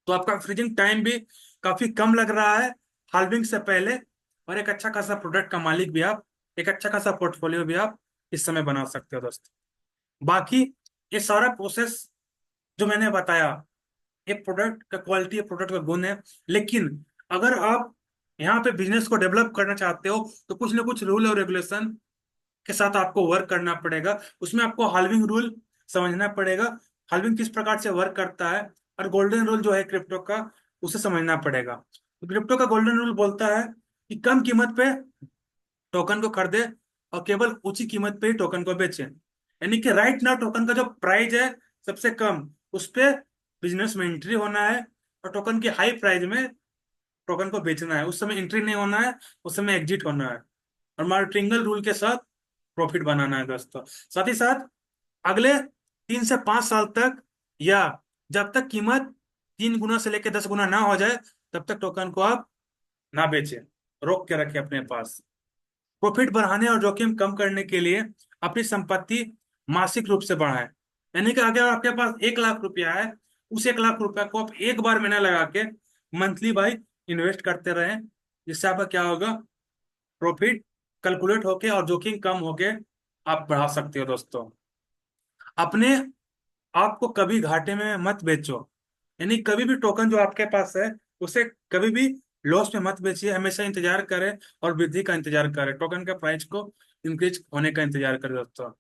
तो आपका फ्रीजिंग टाइम भी काफी कम लग रहा है हाल्विंग से पहले, और एक अच्छा खासा प्रोडक्ट का मालिक भी आप, एक अच्छा खासा पोर्टफोलियो भी आप इस समय बना सकते हो दोस्तों। बाकी ये सारा प्रोसेस जो मैंने बताया, ये प्रोडक्ट का क्वालिटी है, प्रोडक्ट का गुण है। लेकिन अगर आप यहाँ पे बिजनेस को डेवलप करना चाहते हो, तो कुछ ना कुछ रूल और रेगुलेशन के साथ आपको वर्क करना पड़ेगा। उसमें आपको हाल्विंग रूल समझना पड़ेगा, हाल्विंग किस प्रकार से वर्क करता है। और गोल्डन रूल जो है क्रिप्टो का, उसे समझना पड़ेगा। तो क्रिप्टो का गोल्डन रूल बोलता है कि कम कीमत पे टोकन को खरीदे, और केवल ऊंची कीमत पे ही टोकन को बेचे। यानी कि राइट नाउ टोकन का जो प्राइस है सबसे कम, उस पे बिजनेस में एंट्री होना है, और टोकन की हाई प्राइस में टोकन को बेचना है। उस समय एंट्री नहीं होना है, उस समय एग्जिट होना है, और मार्टिंगल रूल के साथ प्रॉफिट बनाना है दोस्तों। साथ ही साथ अगले 3 से 5 साल तक, या जब तक कीमत 3 गुना से लेकर 10 गुना ना हो जाए, तब तक टोकन को आप ना बेचें, रोक के रखें अपने पास। प्रॉफिट बढ़ाने और जोखिम कम करने के लिए अपनी संपत्ति मासिक रूप से बढ़ाएं। यानी कि अगर आपके पास 1 लाख रुपया है, उस 1 लाख रुपए को आप एक बार महीना लगा के मंथली भाई इन्वेस्ट करते रहें, जिससे आपका क्या होगा, प्रॉफिट कैलकुलेट होके और जोखिम कम होके आप बढ़ा सकते हो दोस्तों। अपने आपको कभी घाटे में मत बेचो, यानी कभी भी टोकन जो आपके पास है उसे कभी भी लॉस में मत बेचिए, हमेशा इंतजार करें और वृद्धि का इंतजार करें, टोकन के प्राइस को इंक्रीज होने का इंतजार करें दोस्तों।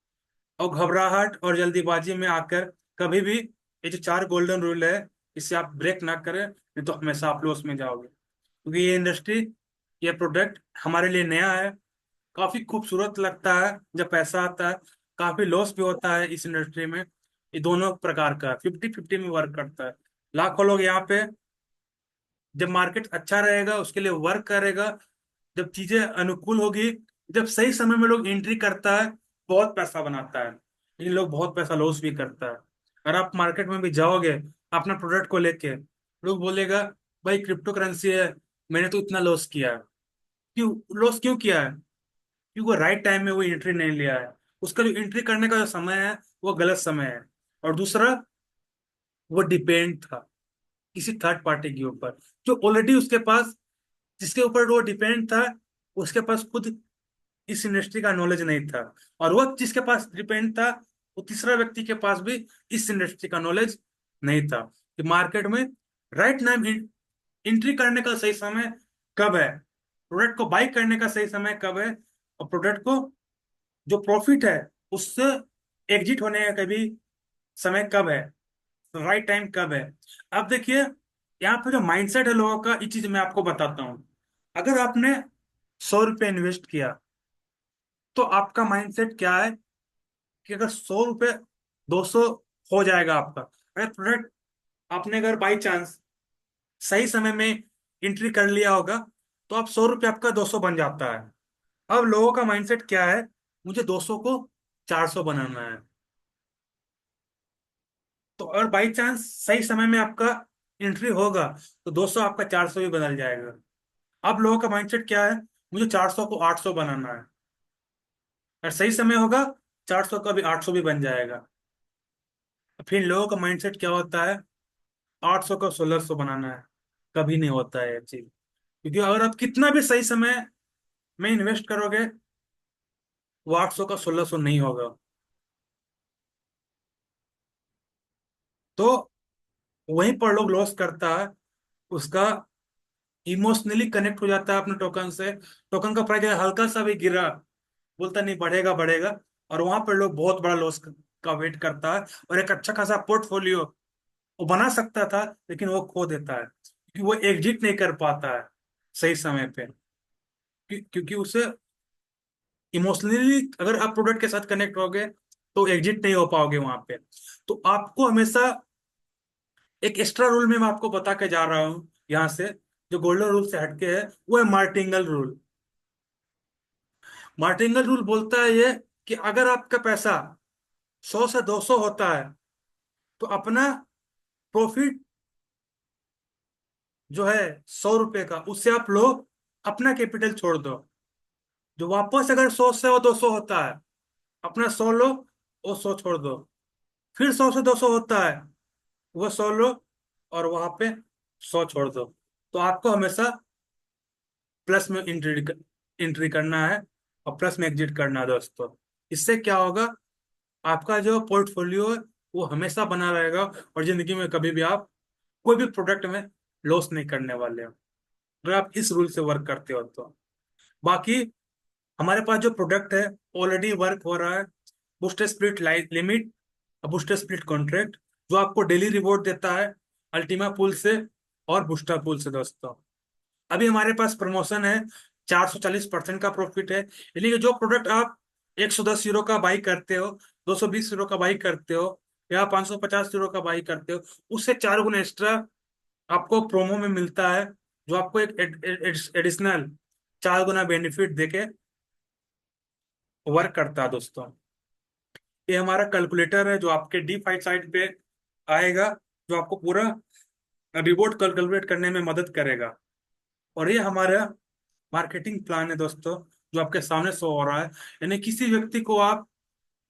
और घबराहट और जल्दीबाजी में आकर कभी भी ये जो 4 गोल्डन रूल है इसे आप ब्रेक ना करें, नहीं तो हमेशा आप लॉस में जाओगे, क्योंकि ये इंडस्ट्री, ये प्रोडक्ट हमारे लिए नया है, काफी खूबसूरत लगता है जब पैसा आता है, काफी लॉस भी होता है इस इंडस्ट्री में। ये दोनों प्रकार का 50-50 में वर्क करता है। लाखों लोग यहाँ पे, जब मार्केट अच्छा रहेगा उसके लिए वर्क करेगा, जब चीजें अनुकूल होगी, जब सही समय में लोग एंट्री करता है, बहुत पैसा बनाता है, लेकिन लोग बहुत पैसा लॉस भी करता है। अगर आप मार्केट में भी जाओगे अपना प्रोडक्ट को लेके, लोग बोलेगा भाई क्रिप्टो करेंसी है, मैंने तो इतना लॉस किया है। क्यों लॉस क्यों किया है? क्योंकि वो राइट टाइम में वो एंट्री नहीं लिया है, उसका जो एंट्री करने का जो समय है वो गलत समय है। और दूसरा, वो डिपेंड था किसी थर्ड पार्टी के ऊपर, जो ऑलरेडी उसके पास, जिसके ऊपर वो डिपेंड था, उसके पास खुद इस इंडस्ट्री का नॉलेज नहीं था। और वो जिसके पास डिपेंड था, वो तीसरा व्यक्ति के पास भी इस इंडस्ट्री का नॉलेज नहीं था कि मार्केट में राइट टाइम एंट्री करने का सही समय कब है, प्रोडक्ट को बाई करने का सही समय कब है, और प्रोडक्ट को जो प्रॉफिट है उससे एग्जिट होने का कभी समय कब है, राइट टाइम कब है। अब देखिए, यहाँ पे जो माइंडसेट है लोगों का, ये चीज मैं आपको बताता हूँ। अगर आपने 100 रुपये इन्वेस्ट किया, तो आपका माइंडसेट क्या है कि अगर 100 रुपये 200 हो जाएगा आपका, अगर प्रोडक्ट आपने अगर बाई चांस सही समय में एंट्री कर लिया होगा, तो आप 100 रुपये आपका 200 बन जाता है। अब लोगों का माइंडसेट क्या है, मुझे 200 को 400 बनाना है। तो अगर बाई चांस सही समय में आपका एंट्री होगा, तो 200 आपका 400 भी बदल जाएगा। अब लोगों का माइंडसेट क्या है, मुझे 400 को 800 बनाना है। अगर सही समय होगा, 400 का भी 800 भी बन जाएगा। फिर लोगों का माइंडसेट क्या होता है, 800 का 1600 बनाना है। कभी नहीं होता है ये चीज, क्योंकि अगर आप कितना भी सही समय में इन्वेस्ट करोगे, वो 800 का 1600 नहीं होगा। तो वहीं पर लोग लॉस करता है, उसका इमोशनली कनेक्ट हो जाता है अपने टोकन से, टोकन का प्राइस अगर हल्का सा भी गिरा, बोलता नहीं बढ़ेगा बढ़ेगा, और वहां पर लोग बहुत बड़ा लॉस का वेट करता है, और एक अच्छा खासा पोर्टफोलियो वो बना सकता था, लेकिन वो खो देता है क्योंकि वो एग्जिट नहीं कर पाता है सही समय पे। क्योंकि उसे इमोशनली अगर आप प्रोडक्ट के साथ कनेक्ट होगे, तो एग्जिट नहीं हो पाओगे वहां पे। तो आपको हमेशा एक एक्स्ट्रा रूल में मैं आपको बता के जा रहा हूँ यहाँ से, जो गोल्डन रूल से हटके है, वो है मार्टिंगल रूल। मार्टिंगल रूल बोलता है ये कि अगर आपका पैसा 100 से 200 होता है, तो अपना प्रॉफिट जो है 100 रुपए का, उससे आप लो, अपना कैपिटल छोड़ दो। जो वापस अगर 100 से 200 होता है, अपना 100 लो, वो 100 छोड़ दो। फिर 100 से 200 होता है, वो 100 लो, और वहां पे 100 छोड़ दो। तो आपको हमेशा प्लस में एंट्री करना है और प्लस में एग्जिट करना है दोस्तों। इससे क्या होगा, आपका जो पोर्टफोलियो है वो हमेशा बना रहेगा, और जिंदगी में कभी भी आप कोई भी प्रोडक्ट में लॉस नहीं करने वाले हो, अगर आप इस रूल से वर्क करते हो तो। बाकी हमारे पास जो प्रोडक्ट है ऑलरेडी वर्क हो रहा है, booster split limit, booster split contract, जो आपको डेली रिवॉर्ड देता है अल्टीमा पूल से और बूस्टर पूल से दोस्तों। अभी हमारे पास प्रमोशन है, 440% का प्रॉफिट है, यानी कि जो प्रोडक्ट आप 110 यूरो का बाई करते हो, 220 यूरो का बाई करते हो, या 550 यूरो का बाई करते हो, उससे 4 गुना एक्स्ट्रा आपको प्रोमो में मिलता है, जो आपको एक एडिशनल 4 गुना बेनिफिट देके वर्क करता है दोस्तों। ये हमारा कैलकुलेटर है जो आपके डी फाइव साइड पे आएगा, जो आपको पूरा रिवॉर्ड कैलकुलेट करने में मदद करेगा। और ये हमारा मार्केटिंग प्लान है दोस्तों, जो आपके सामने शो हो रहा है। यानी किसी व्यक्ति को आप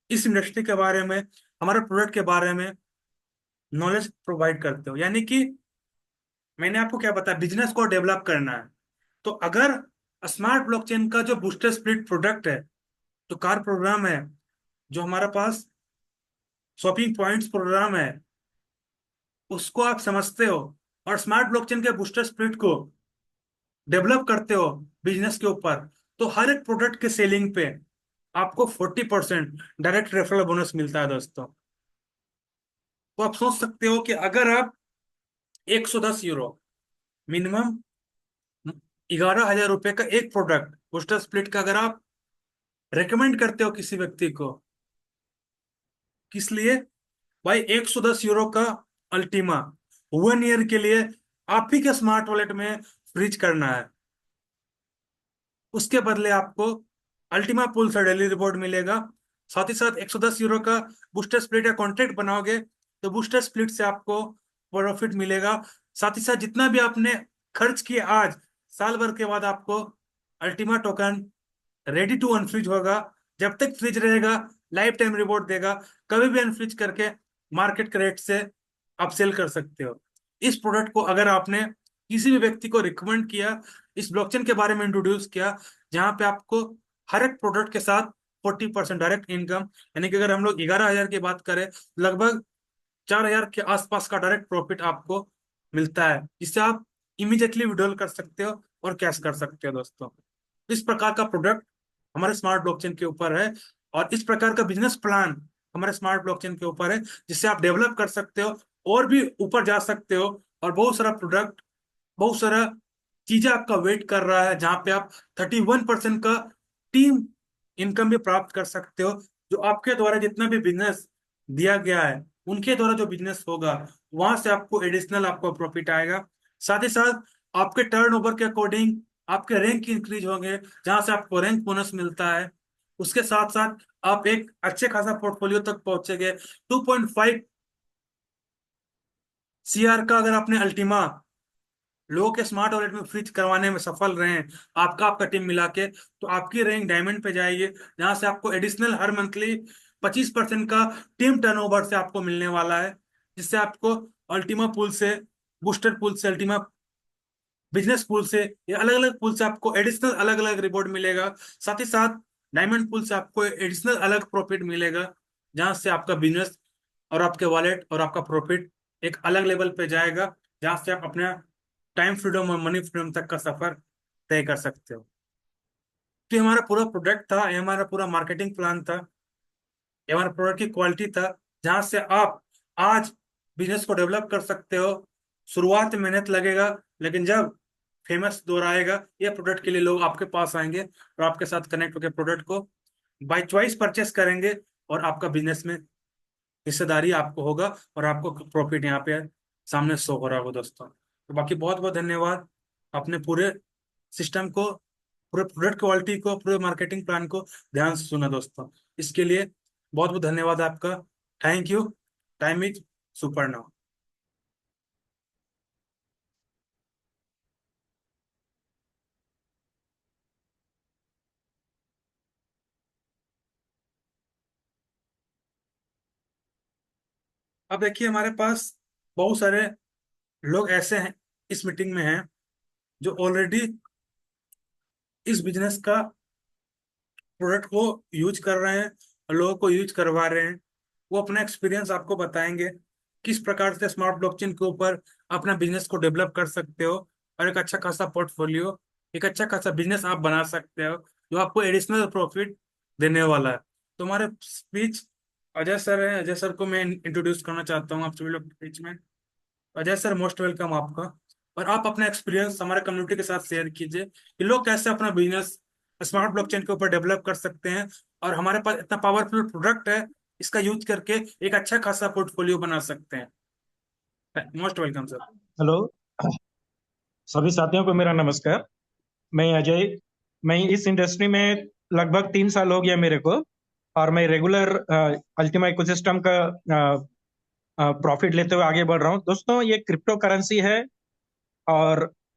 इस इंडस्ट्री के बारे में, हमारे प्रोडक्ट के बारे में नॉलेज प्रोवाइड करते हो। यानी कि मैंने आपको क्या बताया, बिजनेस को डेवलप करना है। तो अगर स्मार्ट ब्लॉकचेन का जो बूस्टर स्प्लिट प्रोडक्ट है, जो कार प्रोग्राम है, जो हमारा पास शॉपिंग पॉइंट्स प्रोग्राम है, उसको आप समझते हो और स्मार्ट ब्लॉकचेन के बूस्टर स्प्लिट को डेवलप करते हो बिजनेस के ऊपर, तो हर एक प्रोडक्ट के सेलिंग पे आपको 40% डायरेक्ट रेफरल बोनस मिलता है दोस्तों। तो आप सोच सकते हो कि अगर आप 110 यूरो मिनिमम, 11,000 रुपए का एक प्रोडक्ट बूस्टर स्प्लिट का अगर आप रेकमेंड करते हो किसी व्यक्ति को, किस लिए भाई, 110 यूरो का अल्टीमा 1 ईयर के लिए आप ही के स्मार्ट वॉलेट में फ्रीज करना है। उसके बदले आपको अल्टीमा पुल से डेली रिवॉर्ड मिलेगा। साथ ही साथ 110 यूरो का बूस्टर स्प्लिट या कॉन्ट्रैक्ट बनाओगे तो बूस्टर स्प्लिट से आपको प्रॉफिट मिलेगा। साथ ही साथ जितना भी आपने खर्च किया आज, साल भर के बाद आपको Ultima token ready to unfreeze होगा। जब तक फ्रीज रहेगा लाइफ टाइम रिवॉर्ड देगा। कभी भी अनफ्रीज करके मार्केट के रेट से आप सेल कर सकते हो। इस प्रोडक्ट को अगर आपने किसी भी व्यक्ति को रिकमेंड किया, इस ब्लॉकचेन के बारे में इंट्रोड्यूस किया, जहां पे आपको हर एक प्रोडक्ट के साथ 40% डायरेक्ट इनकम, यानी कि अगर हम लोग 11,000 की बात करें, लगभग 4,000 के आसपास का डायरेक्ट प्रॉफिट आपको मिलता है, जिससे आप इमीडिएटली विड्रॉल कर सकते हो और कैश कर सकते हो दोस्तों। इस प्रकार का प्रोडक्ट हमारे स्मार्ट ब्लॉकचेन के ऊपर है, और इस प्रकार का बिजनेस प्लान हमारे स्मार्ट ब्लॉकचेन के ऊपर है, जिससे आप डेवलप कर सकते हो और भी ऊपर जा सकते हो। और बहुत सारा प्रोडक्ट, बहुत सारा चीजें आपका वेट कर रहा है, जहां पे आप 31% का टीम इनकम भी प्राप्त कर सकते हो। जो आपके द्वारा जितना भी बिजनेस दिया गया है, उनके द्वारा जो बिजनेस होगा, वहां से आपको एडिशनल आपको प्रॉफिट आएगा। साथ ही साथ आपके टर्नओवर के अकॉर्डिंग आपके रैंक इंक्रीज होंगे, जहां से आपको रैंक बोनस मिलता है। उसके साथ साथ आप एक अच्छे खासा पोर्टफोलियो तक पहुंचेंगे। 2.5 CR का अगर आपने अल्टीमा लोगों के स्मार्ट वॉलेट में फ्रीज करवाने में सफल रहे हैं, आपका टीम मिला के, तो आपकी रैंक डायमंड पे जाएगी, जहां से आपको एडिशनल हर मंथली 25% का टीम टर्नओवर से आपको मिलने वाला है, जिससे आपको अल्टीमा पूल से, बूस्टर पूल से, अल्टीमा बिजनेस पूल से, ये अलग अलग पूल से आपको एडिशनल अलग अलग रिवॉर्ड मिलेगा। साथ ही साथ डायमंड पूल से आपको एडिशनल अलग प्रॉफिट मिलेगा, जहां से आपका बिजनेस और आपके वॉलेट और आपका प्रॉफिट एक अलग लेवल पे जाएगा, जहां से आप अपना टाइम फ्रीडम और मनी फ्रीडम तक का सफर तय कर सकते हो। तो ये हमारा पूरा प्रोडक्ट था, ये हमारा पूरा मार्केटिंग प्लान था, ये हमारा प्रोडक्ट की क्वालिटी था, जहां से आप आज बिजनेस को डेवलप कर सकते हो। शुरुआत में मेहनत लगेगा, लेकिन जब फेमस दौर आएगा, ये प्रोडक्ट के लिए लोग आपके पास आएंगे और आपके साथ कनेक्ट होकर प्रोडक्ट को बाय चॉइस परचेस करेंगे, और आपका बिजनेस में हिस्सेदारी आपको होगा, और आपको प्रॉफिट यहाँ पे सामने शो हो रहा होगा दोस्तों। तो बाकी बहुत बहुत धन्यवाद। अपने पूरे सिस्टम को, पूरे प्रोडक्ट क्वालिटी को, पूरे मार्केटिंग प्लान को ध्यान से सुना दोस्तों। इसके लिए बहुत बहुत धन्यवाद आपका। Thank you. Time is super now. अब देखिए, हमारे पास बहुत सारे लोग ऐसे हैं इस मीटिंग में हैं, जो ऑलरेडी इस बिजनेस का प्रोडक्ट को यूज कर रहे हैं और लोगों को यूज करवा रहे हैं। वो अपना एक्सपीरियंस आपको बताएंगे, किस प्रकार से स्मार्ट ब्लॉकचेन के ऊपर अपना बिजनेस को डेवलप कर सकते हो, और एक अच्छा खासा पोर्टफोलियो, एक अच्छा खासा बिजनेस आप बना सकते हो, जो आपको एडिशनल प्रॉफिट देने वाला है। तो हमारे स्पीच अजय सर हैं। अजय सर को मैं इंट्रोड्यूस करना चाहता हूँ आप सभी लोग के बीच में। अजय सर, मोस्ट वेलकम आपका। और आप अपना एक्सपीरियंस हमारे कम्युनिटी के साथ शेयर कीजिए कि लोग कैसे अपना बिजनेस स्मार्ट ब्लॉकचेन के ऊपर डेवलप कर सकते हैं, और हमारे पास इतना पावरफुल प्रोडक्ट है, इसका यूज करके एक अच्छा खासा पोर्टफोलियो बना सकते हैं। Most welcome sir. हेलो, सभी साथियों को मेरा नमस्कार। मैं अजय। मैं इस इंडस्ट्री में लगभग 3 साल हो गया मेरे को, और मैं रेगुलर अल्टीमा इकोसिस्टम का प्रॉफिट लेते हुए आगे बढ़ रहा हूँ। दोस्तों, ये क्रिप्टो करेंसी है, और